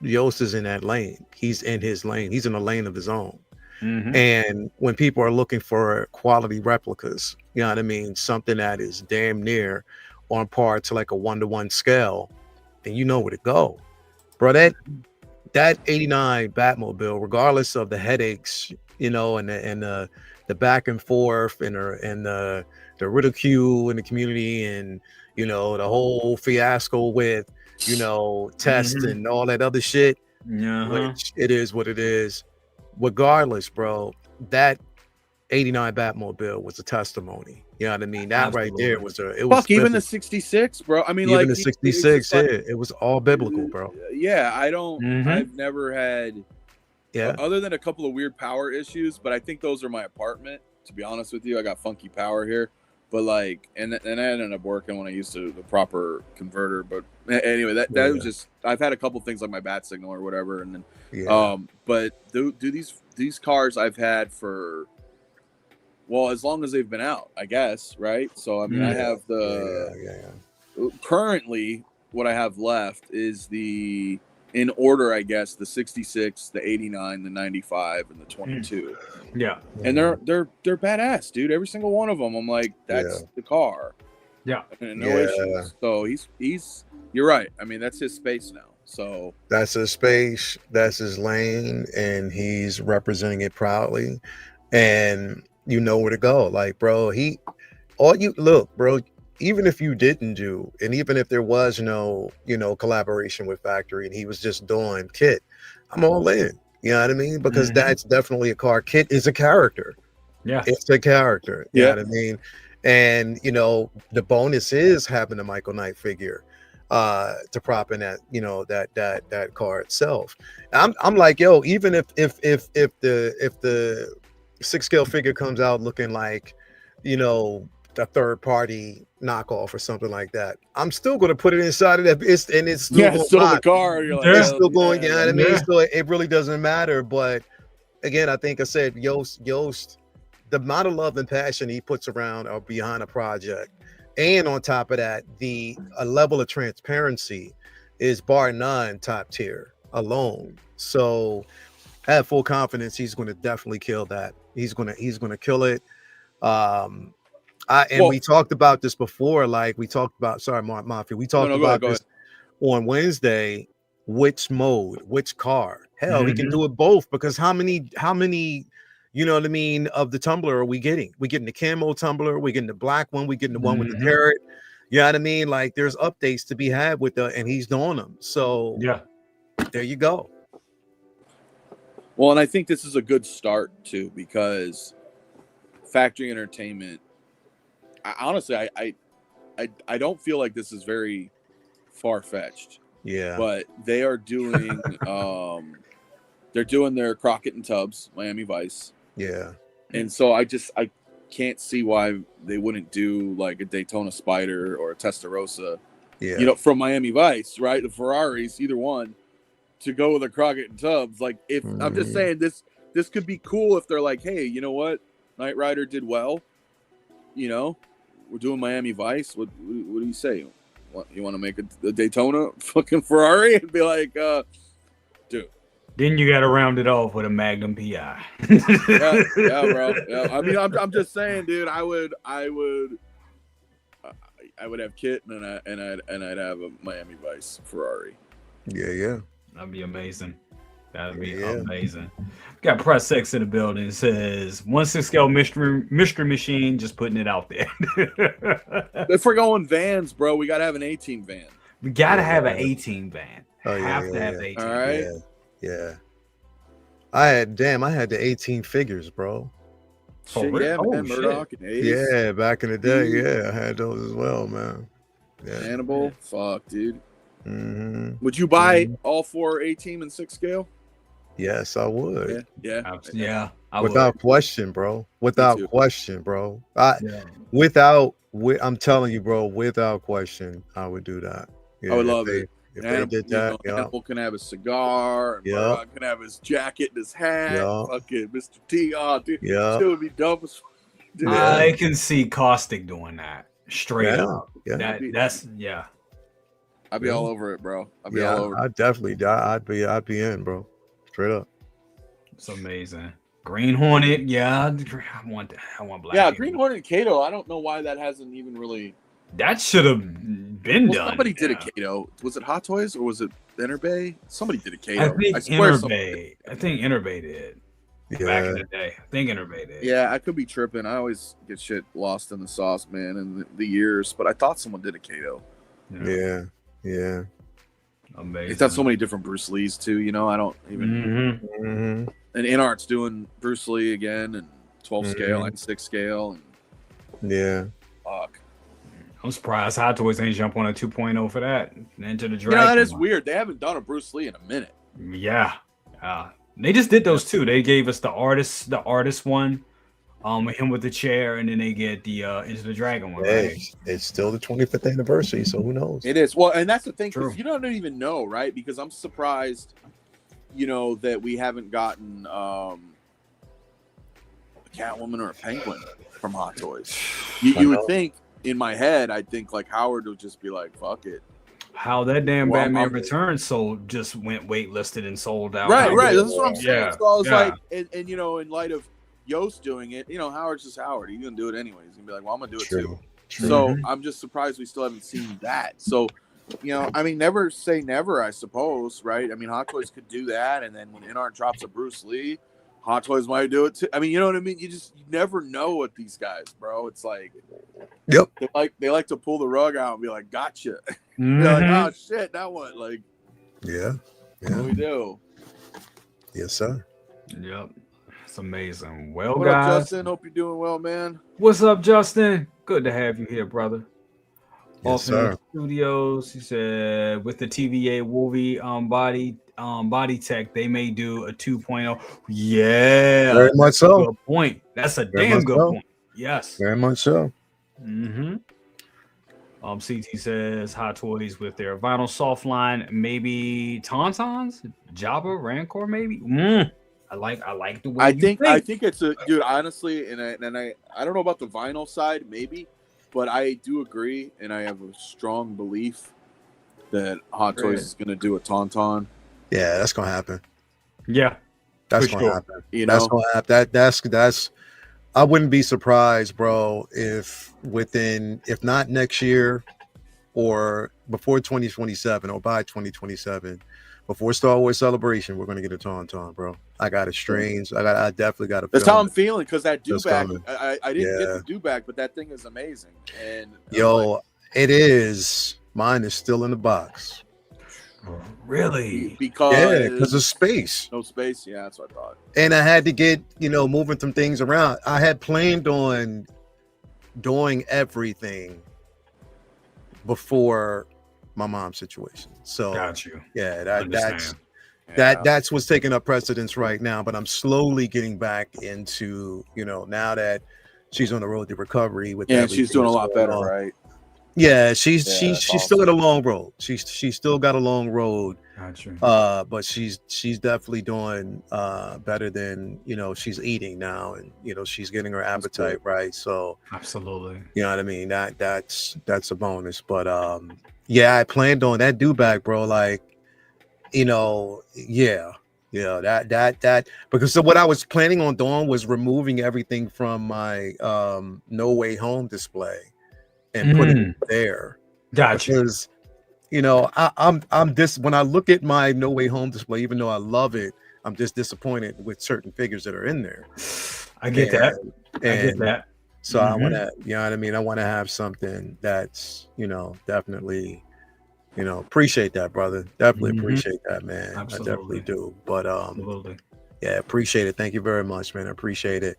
Yost is in that lane. He's in his lane. He's in a lane of his own. And when people are looking for quality replicas, you know what I mean? Something that is damn near on par to like a 1-to-1 scale, then you know where to go. Bro, that 89 Batmobile, regardless of the headaches, and the back and forth and the ridicule in the community, and the whole fiasco with tests and all that other shit, which it is what it is. Regardless, bro, that 89 Batmobile was a testimony. You know what I mean? That right there was even the 66, bro. I mean, even the 66, it was all biblical, bro. Yeah, I've never had, other than a couple of weird power issues, but I think those are my apartment. To be honest with you, I got funky power here. But like, and I ended up working when I used the proper converter. But anyway, that was just, I've had a couple things like my bat signal or whatever, and then but do these cars I've had for, well, as long as they've been out, I guess, right? So I mean, I have currently what I have left is the, in order, I guess, the 66, the 89, the 95, and the 22. Yeah. And they're badass, dude. Every single one of them, I'm like, that's the car. Yeah. And no issues. So he's you're right. I mean, that's his space now. So that's his space, that's his lane, and he's representing it proudly. And you know where to go. Like, bro, bro, even if you didn't do, and even if there was no, collaboration with Factory and he was just doing kit, I'm all in. You know what I mean? Because that's definitely a car. Kit is a character. Yeah. It's a character. You know what I mean? And, the bonus is having a Michael Knight figure to prop in that, that car itself. I'm like, yo, even if the 6 scale figure comes out looking like, a third party knockoff or something like that, I'm still going to put it inside of that. It's still the car. You're like, they're still going. You know what I mean? So it really doesn't matter. But again, I think I said Yost, the amount of love and passion he puts around or behind a project, and on top of that, the level of transparency is bar none top tier alone. So I have full confidence he's going to definitely kill that. He's going to kill it. We talked about this before. Like we talked about, Mafia. We talked about this on Wednesday. Which mode, which car? Hell, we can do it both, because how many, you know what I mean, of the tumbler are we getting? We getting the camo tumbler, we getting the black one, we getting the one with the parrot. You know what I mean? Like there's updates to be had with and he's doing them. So there you go. Well, and I think this is a good start too, because Factory Entertainment, honestly, I don't feel like this is very far-fetched. Yeah. But they are doing they're doing their Crockett and Tubbs, Miami Vice. Yeah. And so I can't see why they wouldn't do like a Daytona Spider or a Testarossa. Yeah. From Miami Vice, right? The Ferraris, either one, to go with a Crockett and Tubbs. Like if I'm just saying this could be cool if they're like, hey, you know what? Knight Rider did well. We're doing Miami Vice. What do you say? You want to make a Daytona fucking Ferrari and be like, dude. Then you got to round it off with a Magnum PI. yeah, bro. Yeah. I mean, I'm just saying, dude. I would have Kit and I'd have a Miami Vice Ferrari. Yeah. That'd be amazing. That'd be amazing. Got Press X in the building. It says 1/6 scale mystery machine. Just putting it out there. If we're going vans, bro, we gotta have an 18 van. We gotta have an 18 van. Have to have 18. All right. Yeah. I had the 18 figures, bro. Shit, man. Murdoch and Ace. Yeah, back in the day. Yeah, I had those as well, man. Yeah. Hannibal. Fuck, dude. Would you buy all 4 18 and 6 scale? Yes, I would. Yeah. Without question, bro. Without question, bro. I'm telling you, bro. Without question, I would do that. Yeah, I would love it. If they did that, Hannibal can have his cigar. And Murdoch can have his jacket and his hat. Fucking Mr. T. Oh, dude. Yeah. It would be dumb as fuck. I can see Caustic doing that straight up. Yeah. I'd be all over it, bro. I'd be all over it. I'd definitely. I'd be in, bro. Straight up. It's amazing. Green Hornet, I want that. I want black. Yeah, Green Hornet and Kato. I don't know why that hasn't even really. That should have been done. Somebody did a Kato. Was it Hot Toys or was it Interbay? Somebody did a Kato. I think Interbay. I think Interbay did. Back in the day. I think Interbay did. Yeah, I could be tripping. I always get shit lost in the sauce, man, in the years. But I thought someone did a Kato. Yeah. Amazing. It's got so many different Bruce Lees too, I don't even. And InArt's doing Bruce Lee again, and 12 scale and 6 scale. And fuck. I'm surprised Hot Toys ain't jump on a 2.0 for that. Into the Dragon. That is weird. They haven't done a Bruce Lee in a minute. Yeah. They just did those two. They gave us the artist one him with the chair, and then they get the Into the Dragon one, Hey, right? it's still the 25th anniversary, so who knows? It is. Well, and that's the thing, True. because you don't even know, right? Because I'm surprised, that we haven't gotten a Catwoman or a Penguin from Hot Toys. You would think, in my head, I'd think like Howard would just be like, fuck it. How that damn Well, Batman I'm- Returns just went waitlisted and sold out. Right. That's what I'm saying. Yeah, So I was yeah. like, and in light of Yost doing it, Howard's just Howard. He's gonna do it anyway. He's gonna be like, well, I'm gonna do it too. So I'm just surprised we still haven't seen that. So, never say never, I suppose, right? I mean, Hot Toys could do that, and then when InArt drops a Bruce Lee, Hot Toys might do it too. I mean, you know what I mean? You never know with these guys, bro. It's like, Yep. They like to pull the rug out and be like, gotcha. Mhm. They're like, oh shit, now what? Like, Yeah. what do we do? Yes, sir. Yep. It's amazing. Well, What up, guys, Justin? Hope you're doing well, man. what's up, Justin? Good to have you here, brother. Yes, Alternate sir. Studios, he said, with the TVA Wolvie body tech, they may do a 2.0. Yeah, Very much so. good point. That's a Very damn much good so. point. Yes. Very much so. Mm-hmm. CT says Hot Toys with their vinyl soft line, maybe Tauntauns, Jabba, Rancor, maybe. I like the way I you think it's a dude, honestly, and I don't know about the vinyl side, maybe, but I do agree, and I have a strong belief that Hot Toys is gonna do a Tauntaun. Yeah, that's gonna happen. Yeah, That's for gonna sure. happen. You That's know, gonna happen. That's. I wouldn't be surprised, bro, if not next year, or before 2027, or by 2027, before Star Wars Celebration, we're gonna get a Tauntaun, bro. I got a strange. I definitely got a. that's how I'm feeling, because that Just do-bag, coming. I didn't Yeah. get the do-bag, but that thing is amazing. And I'm Yo, like, it is. Mine is still in the box. Really? because Yeah, because of space. no space. Yeah, that's what I thought. And I had to get, moving some things around. I had planned on doing everything before my mom's situation. So Got you. yeah, Understand. that's what's taking up precedence right now. But I'm slowly getting back into, now that she's on the road to recovery with Yeah, she's doing a that's lot going better, on. right? Yeah, she's that's still got a long road. She's still got a long road. Got you. But she's definitely doing better than she's eating now, and she's getting her appetite right. So Absolutely. you know what I mean. That's a bonus. But yeah, I planned on that do-bag, bro. Like, yeah, that because so what I was planning on doing was removing everything from my No Way Home display and putting it there. Got you. Because I'm this when I look at my No Way Home display, even though I love it, I'm just disappointed with certain figures that are in there. I get that. I get And that. so I want to, you know what I mean? I want to have something that's, definitely, appreciate that, brother. Definitely appreciate that, man. Absolutely. I definitely do. But Absolutely. yeah, appreciate it. Thank you very much, man. I appreciate it.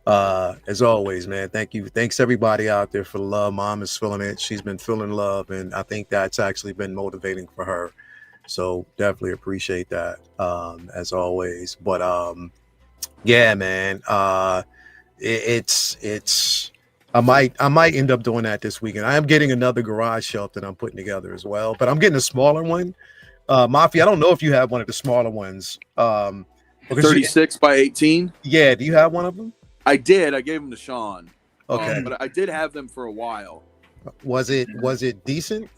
As always, man. Thank you. Thanks everybody out there for the love. Mom is feeling it. She's been feeling love, and I think that's actually been motivating for her. So definitely appreciate that. As always. But yeah, man. It's I might end up doing that this weekend. I am getting another garage shelf that I'm putting together as well, but I'm getting a smaller one. Mafia, I don't know if you have one of the smaller ones. Because 36 by 18. yeah, do you have one of them? I did. I gave them to Sean. Okay. But I did have them for a while. Was it decent?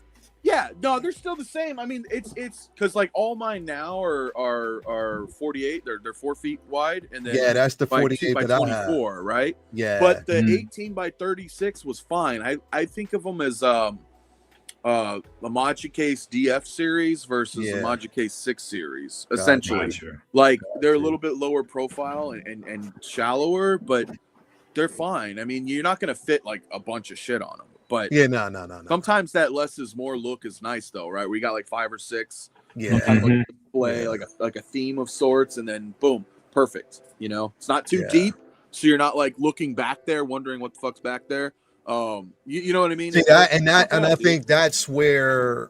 Yeah, no, they're still the same. I mean, it's because like all mine now are 48. They're 4 feet wide, and then Yeah, that's the by 48 by that I have. 24, right? Yeah. But the 18 by 36 was fine. I think of them as the Maji Case DF series versus the Maji Case 6 series, essentially. Gotcha. Like they're a little bit lower profile and shallower, but they're fine. I mean, you're not gonna fit like a bunch of shit on them. But yeah, no. sometimes that less is more look is nice though, right? We got like 5 or 6, Yeah. kind of like a display, Yeah. like a theme of sorts, and then boom, perfect. It's not too Yeah. deep, so you're not like looking back there, wondering what the fuck's back there. You know what I mean? See that, and I think that's where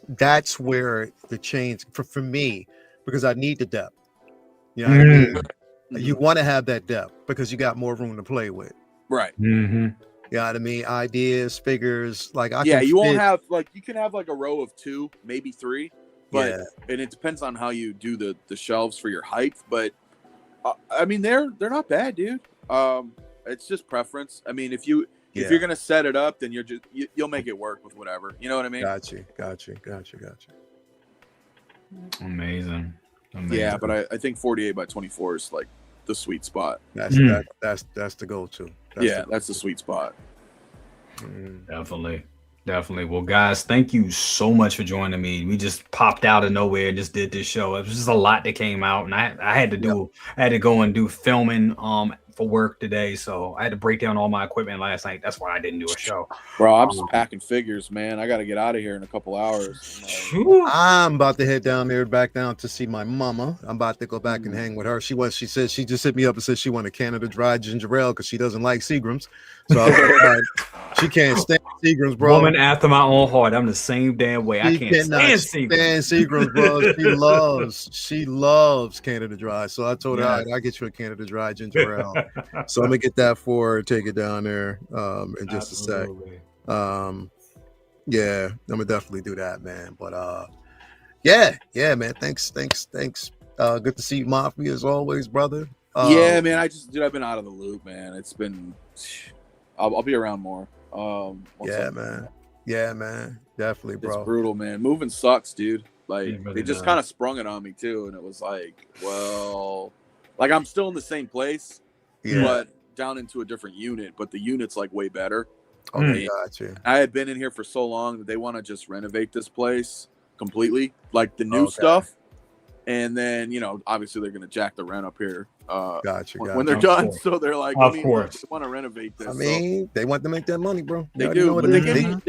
the change for me, because I need the depth. You know what I mean? You want to have that depth because you got more room to play with. Right. Mm-hmm. You know what I mean? Ideas, figures, like You won't have like you can have like a row of 2, maybe 3, but and it depends on how you do the shelves for your height. But I mean, they're not bad, dude. It's just preference. I mean, if you're gonna set it up, then you'll make it work with whatever. You know what I mean? Got you. Amazing. Yeah, but I think 48 by 24 is like the sweet spot. That's the go-to. That's the sweet spot. Definitely. Well, guys, thank you so much for joining me. We just popped out of nowhere and just did this show. It was just a lot that came out, and I had to go and do filming for work today, so I had to break down all my equipment last night. That's why I didn't do a show. Bro, I'm just packing figures, man. I got to get out of here in a couple hours. I'm about to head back down to see my mama. I'm about to go back and hang with her. She said she just hit me up and said she wanted Canada Dry Ginger Ale because she doesn't like Seagrams. So I was like, she can't stand Seagrams, bro. Woman after my own heart. I'm the same damn way. I can't stand Seagrams, bro. She loves Canada Dry. So I told her, all right, I'll get you a Canada Dry Ginger Ale. So I'm gonna get that for her, take it down there in just a sec. Yeah, I'm gonna definitely do that, man. But yeah, man. Thanks. Good to see you, Mafia, as always, brother. Yeah, man. I've been out of the loop, man. It's been. I'll be around more. Man. Yeah, man. Definitely, bro. It's brutal, man. Moving sucks, dude. Like they just kind of sprung it on me too, and it was like, well, like I'm still in the same place, but down into a different unit. But the unit's like way better. Okay, gotcha. I had been in here for so long that they want to just renovate this place completely, like the new stuff. And then, obviously they're going to jack the rent up here gotcha. when they're done. So they're like, of course, they want to renovate this. I mean, they want to make that money, bro. They do. But they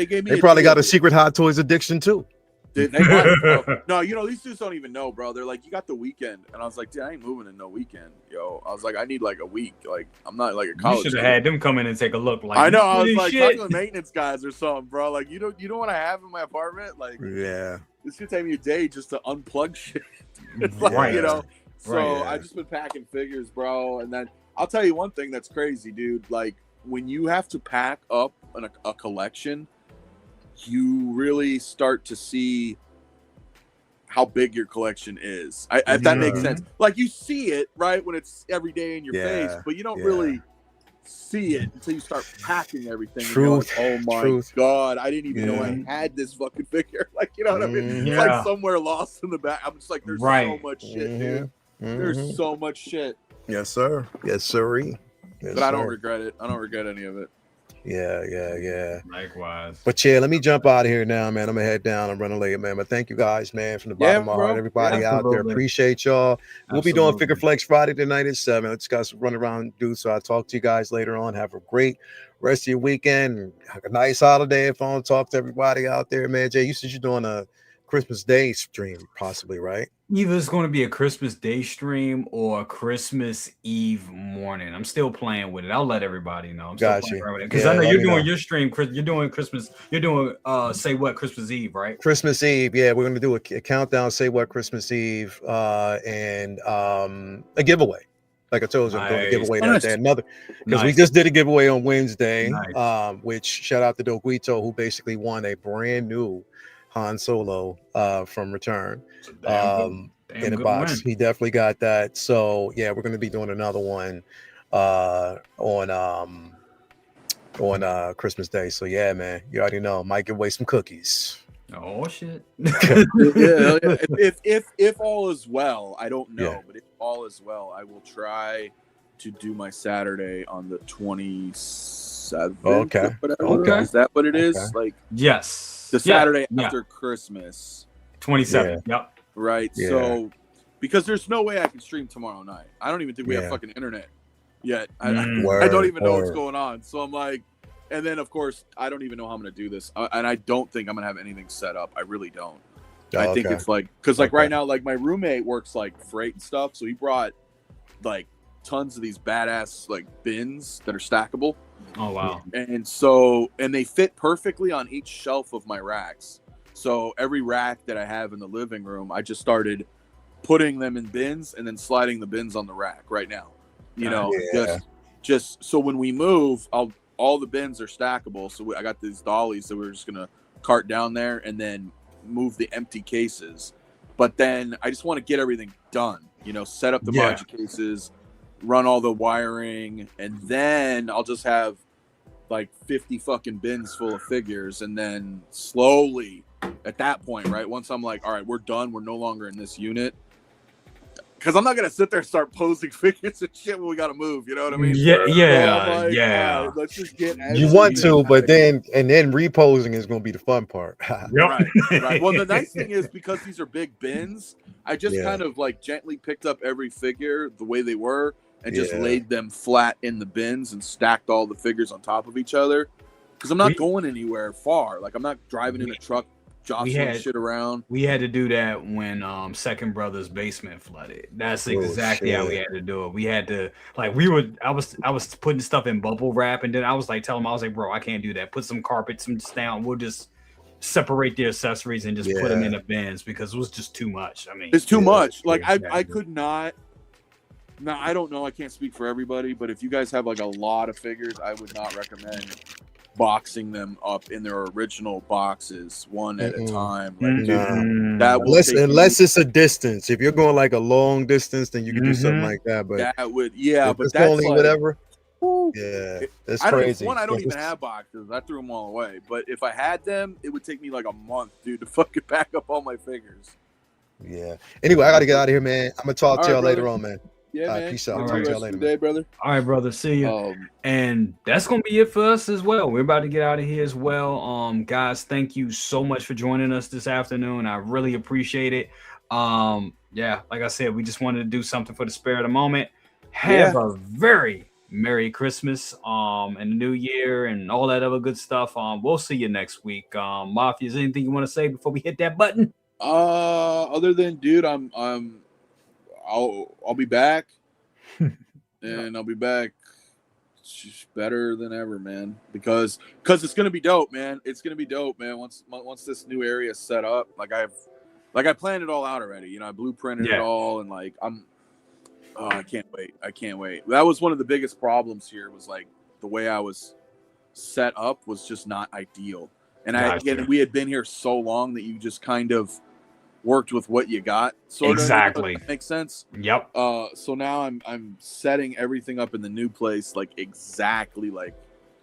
gave me they probably got a secret Hot Toys addiction too. They might, no, these dudes don't even know, bro. They're like, you got the weekend. And I was like, dude, I ain't moving in no weekend, yo. I was like, I need like a week. Like, I'm not like a college. You should have had them come in and take a look. Like, I know. I was like, talking to the maintenance guys or something, bro. Like, you don't want to have in my apartment? Like, this could take me a day just to unplug shit. It's like, So I just been packing figures, bro. And then I'll tell you one thing that's crazy, dude. Like, when you have to pack up a collection, you really start to see how big your collection is. If that makes sense. Like, you see it, right, when it's every day in your face, but you don't really see it until you start packing everything. Truth. And you're like, oh my God, I didn't even know I had this fucking figure. Like, you know what I mean? It's like somewhere lost in the back. I'm just like, there's so much shit, dude. There's so much shit. Yes, sir. Yes, sirree. Yes, but I don't regret it. I don't regret any of it. Yeah. Likewise. But yeah, let me jump out of here now, man. I'm gonna head down. I'm running late, man. But thank you guys, man, from the bottom of my heart. Everybody out there, appreciate y'all. We'll be doing Figure Flex Friday tonight at 7. Let's guys run around, dude. So I'll talk to you guys later on. Have a great rest of your weekend. Have a nice holiday. If I don't talk to everybody out there, man. Jay, you said you're doing a Christmas Day stream, possibly, right? Either it's going to be a Christmas Day stream or a Christmas Eve morning. I'm still playing with it. I'll let everybody know. I'm still playing with it because I know you're doing your stream. You're doing Christmas. You're doing Say What Christmas Eve, right? Christmas Eve. Yeah, we're going to do a countdown. Say What Christmas Eve and a giveaway. Like I told you, I'm doing a giveaway that day. Another because we just did a giveaway on Wednesday. Which shout out to Dokuito, who basically won a brand new Han Solo from Return in a box. Win. He definitely got that. So yeah, we're going to be doing another one on Christmas Day. So yeah, man, you already know. Might give away some cookies. Oh shit. If all is well, I don't know, but if all is well, I will try to do my Saturday on the 27th. Okay. Is that what it is? Like, yes. The Saturday after Christmas. 27th. Yep. Right. Yeah. So, because there's no way I can stream tomorrow night. I don't even think we have fucking internet yet. I don't even know what's going on. So I'm like, and then of course, I don't even know how I'm going to do this. And I don't think I'm going to have anything set up. I really don't. I think it's like, because like right now, like my roommate works like freight and stuff. So he brought like tons of these badass like bins that are stackable. Oh wow. And they fit perfectly on each shelf of my racks. So every rack that I have in the living room, I just started putting them in bins and then sliding the bins on the rack right now. You know, Yeah. just so when we move, all the bins are stackable. So I got these dollies that we're just gonna cart down there and then move the empty cases. But then I just want to get everything done. You know, set up the module cases, run all the wiring, and then I'll just have like 50 fucking bins full of figures, and then slowly at that point, right, once I'm like, all right, we're done, we're no longer in this unit, because I'm not gonna sit there and start posing figures and shit when we gotta move, you know what I mean? Yeah, So I'm like, yeah. all right, let's just get You want to, everything but then reposing is going to be the fun part. right. Well, the nice thing is, because these are big bins, I just kind of like gently picked up every figure the way they were and just laid them flat in the bins and stacked all the figures on top of each other, because I'm not going anywhere far. Like, I'm not driving in a truck jostling shit around. We had to do that when Second Brother's basement flooded. That's exactly how we had to do it. We had to, like, I was putting stuff in bubble wrap, and then I was like telling him, I was like, bro, I can't do that. Put some carpet, some down. We'll just separate the accessories and just put them in the bins, because it was just too much. I mean, it's too much. Like, I could not. Now, I don't know. I can't speak for everybody, but if you guys have like a lot of figures, I would not recommend boxing them up in their original boxes one at a time. Like, dude, that will unless it's a distance. If you're going like a long distance, then you can do something like that. But that would, but it's that's only like, whatever. That's crazy. I don't even have boxes. I threw them all away. But if I had them, it would take me like a month, dude, to fucking pack up all my figures. Yeah. Anyway, I got to get out of here, man. I'm gonna talk to y'all brother. later on, man. Yeah, man. Peace out. All Talk right, to y'all later, day, brother. All right, brother. See you. And that's gonna be it for us as well. We're about to get out of here as well. Guys, thank you so much for joining us this afternoon. I really appreciate it. Yeah, like I said, we just wanted to do something for the spirit of the moment. Have a very Merry Christmas, and the New Year, and all that other good stuff. We'll see you next week. Mafia, is there anything you want to say before we hit that button? Other than, dude, I'll be back, and I'll be back better than ever, man. Because it's gonna be dope, man. It's gonna be dope, man. Once this new area is set up, I planned it all out already. You know, I blueprinted it all, and like I can't wait. I can't wait. That was one of the biggest problems here. Was like the way I was set up was just not ideal. And we had been here so long that you just kind of worked with what you got, sort of. Exactly. If that makes sense. Yep. So now I'm setting everything up in the new place like exactly like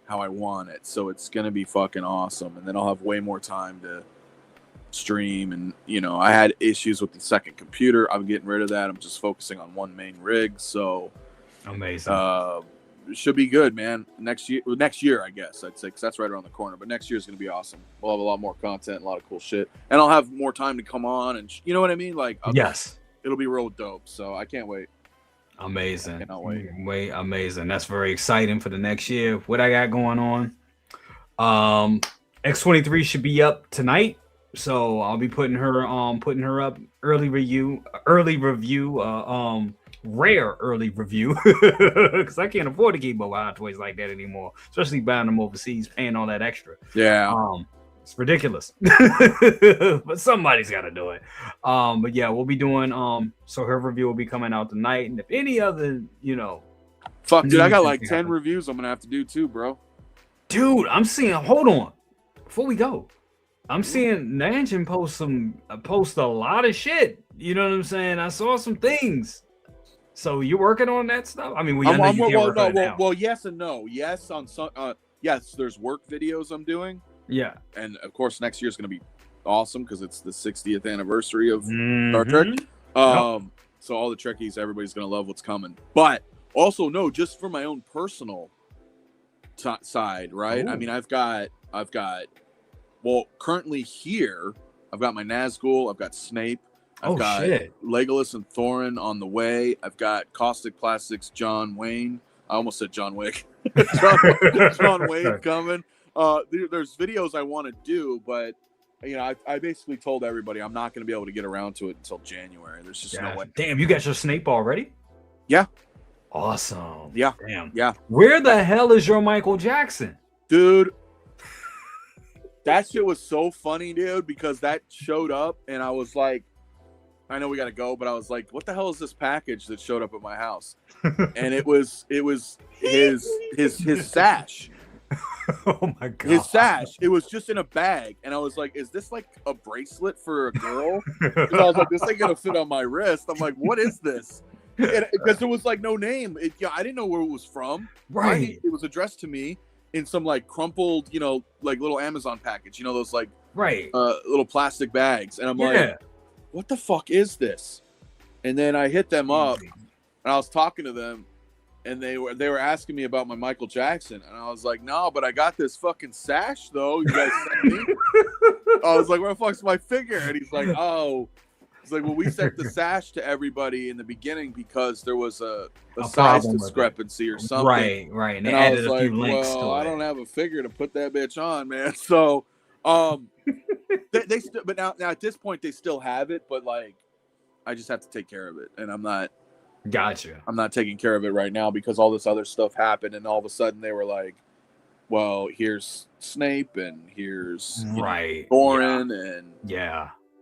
how I want it. So it's gonna be fucking awesome, and then I'll have way more time to stream. And you know, I had issues with the second computer. I'm getting rid of that. I'm just focusing on one main rig. So amazing. It should be good, man. Next year, I guess I'd say, because that's right around the corner. But next year is going to be awesome. We'll have a lot more content, a lot of cool shit, and I'll have more time to come on, and you know what I mean. Like, it'll be real dope. So I can't wait. Amazing. I cannot wait. Amazing. That's very exciting for the next year. What I got going on? X-23 should be up tonight, so I'll be putting her up rare early review, because I can't afford to keep mobile Hot Toys like that anymore, especially buying them overseas, paying all that extra. It's ridiculous. But somebody's got to do it. But yeah, we'll be doing so her review will be coming out tonight, and if any other, dude, I got like 10 reviews I'm gonna have to do too, bro. Dude, I'm seeing, hold on before we go, I'm seeing Nanjin post a lot of shit. You know what I'm saying? I saw some things. So you're working on that stuff? I mean, well, yes and no. Yes, on some. Yes, there's work videos I'm doing. Yeah, and of course, next year is going to be awesome because it's the 60th anniversary of Star Trek. So all the Trekkies, everybody's going to love what's coming. But also, no, just for my own personal side, right? Ooh. I mean, I've got. Well, currently here, I've got my Nazgul. I've got Snape. I've got Legolas and Thorin on the way. I've got Caustic Plastics, John Wayne. I almost said John Wick. John Wayne coming. There's videos I want to do, but I basically told everybody I'm not going to be able to get around to it until January. There's just no way. Damn, you got your Snape already? Yeah. Awesome. Yeah. Damn. Yeah. Where the hell is your Michael Jackson? Dude. That shit was so funny, dude, because that showed up and I was like, I know we got to go, but I was like, what the hell is this package that showed up at my house? And it was his sash. Oh my god. His sash. It was just in a bag, and I was like, is this like a bracelet for a girl? Because I was like, this ain't gonna fit on my wrist. I'm like, what is this? Because there was like no name. I didn't know where it was from. Right. It was addressed to me in some like crumpled, like little Amazon package. Those like little plastic bags. And I'm like, what the fuck is this? And then I hit them up, and I was talking to them, and they were asking me about my Michael Jackson, and I was like, no, but I got this fucking sash though. You guys sent me. I was like, where the fuck's my figure? And he's like, oh. It's like, well, we sent the sash to everybody in the beginning because there was a size discrepancy or something. Right. And I was like, well, I don't have a figure to put that bitch on, man. So, they still, but now at this point they still have it, but like, I just have to take care of it, and I'm not. Gotcha. I'm not taking care of it right now because all this other stuff happened, and all of a sudden they were like, well, here's Snape, and here's Thorin,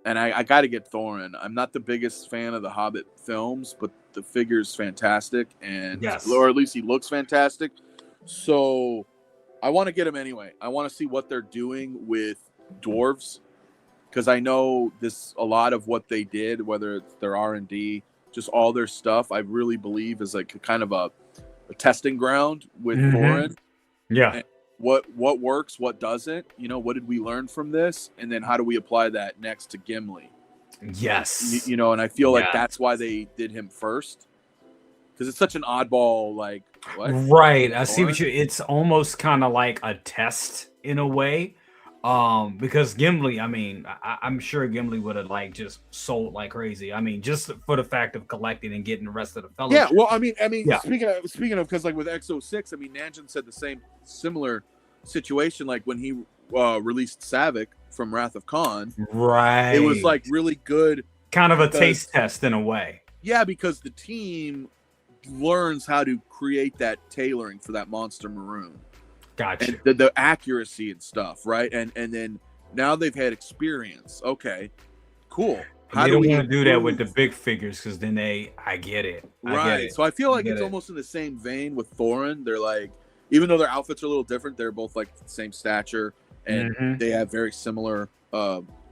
and I got to get Thorin. I'm not the biggest fan of the Hobbit films, but the figure's fantastic, and or at least he looks fantastic. So I want to get him anyway. I want to see what they're doing with dwarves, because I know a lot of what they did, whether it's their R&D, just all their stuff, I really believe is like kind of a testing ground with Thorin. Yeah. And what works, what doesn't, what did we learn from this, and then how do we apply that next to Gimli? Yes. And I feel like that's why they did him first, because it's such an oddball, like, what? Right. I see what it's almost kind of like a test in a way, because Gimli, I mean, I'm sure Gimli would have like just sold like crazy. I mean, just for the fact of collecting and getting the rest of the fellowship. Yeah, well, I mean, speaking of, because like with X-06, I mean, Nanjin said the similar situation, like when he released Savik from Wrath of Khan. Right. It was like really good. Kind of a taste test in a way. Yeah, because the team learns how to create that tailoring for that monster maroon. Gotcha. And the accuracy and stuff, right? And then now they've had experience. Okay, cool. How do we want to do that with the big figures? Because then I get it. Right. So I feel like it's almost in the same vein with Thorin. They're like, even though their outfits are a little different, they're both like the same stature, and they have very similar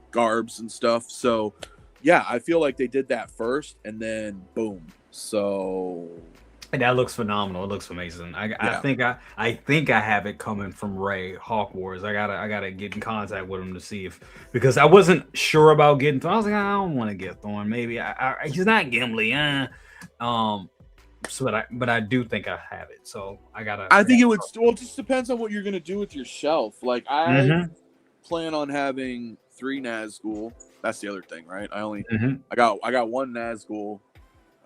garbs and stuff. So yeah, I feel like they did that first, and then boom. So that looks phenomenal. It looks amazing. I think I have it coming from Ray Hawk Wars. I gotta get in contact with him to see because I wasn't sure about getting Thorn. I was like, I don't want to get Thorn. Maybe he's not Gimli. But I do think I have it. So I think it would. Well, it just depends on what you're gonna do with your shelf. Like I plan on having 3 Nazgul. That's the other thing, right? I got 1 Nazgul.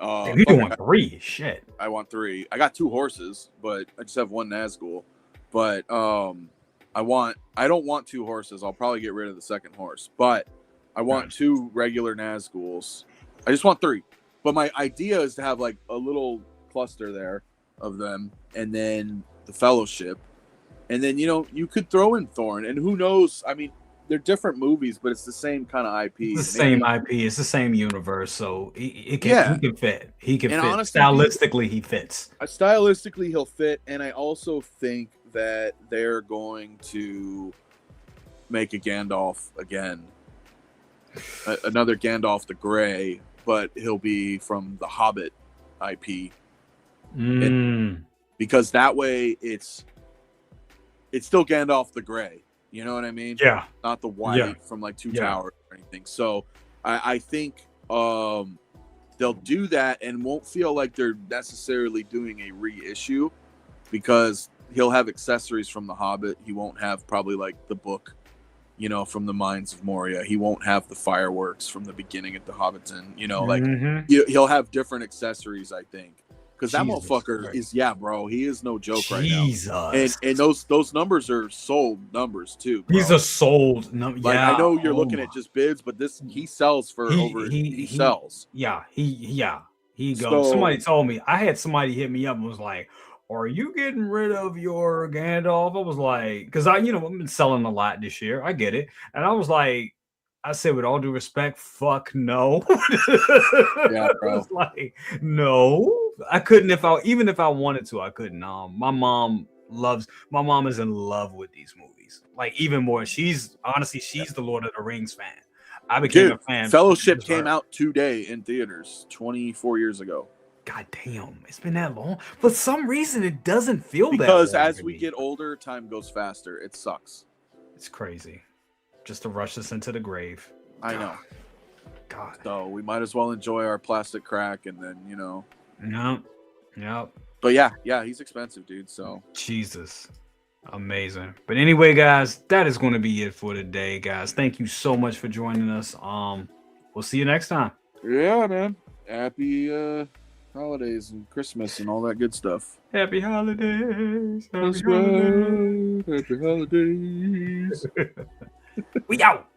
You don't want 3? Shit. I want 3. I got 2 horses, but I just have 1 Nazgul. But I don't want 2 horses. I'll probably get rid of the second horse. But I want 2 regular Nazguls. I just want 3. But my idea is to have like a little cluster there of them, and then the Fellowship, and then you could throw in Thorn, and who knows? I mean, they're different movies, but it's the same kind of IP. It's the same IP. It's the same universe, so he can fit. He can fit. Honestly, stylistically, he fits. Stylistically, he'll fit, and I also think that they're going to make a Gandalf again, another Gandalf the Grey, but he'll be from the Hobbit IP, because that way it's still Gandalf the Grey. You know what I mean? Yeah. Not the white from like Two Towers or anything. So I think they'll do that and won't feel like they're necessarily doing a reissue, because he'll have accessories from The Hobbit. He won't have probably like the book, from the Mines of Moria. He won't have the fireworks from the beginning at the Hobbiton. He'll have different accessories, I think. Because that motherfucker is, bro, he is no joke right now. And those numbers are sold numbers too, bro. He's a sold number. Like, I know you're looking at just bids, but he sells for he sells. He goes. So, somebody told me, I had somebody hit me up and was like, are you getting rid of your Gandalf? I was like, because I've been selling a lot this year. I get it. And I was like, I say with all due respect, fuck no. Yeah, bro. It's like, no, I couldn't even if I wanted to, I couldn't. My mom is in love with these movies. Like even more. She's the Lord of the Rings fan. I became a fan. Fellowship came out today in theaters 24 years ago. God damn, it's been that long. For some reason, it doesn't feel because that long as we get older, time goes faster. It sucks. It's crazy. Just to rush us into the grave. I know. God. So we might as well enjoy our plastic crack and then, you know. Yep. But yeah, he's expensive, dude. So Jesus. Amazing. But anyway, guys, that is going to be it for today, guys. Thank you so much for joining us. We'll see you next time. Yeah, man. Happy holidays and Christmas and all that good stuff. Happy holidays. Happy holidays. We out.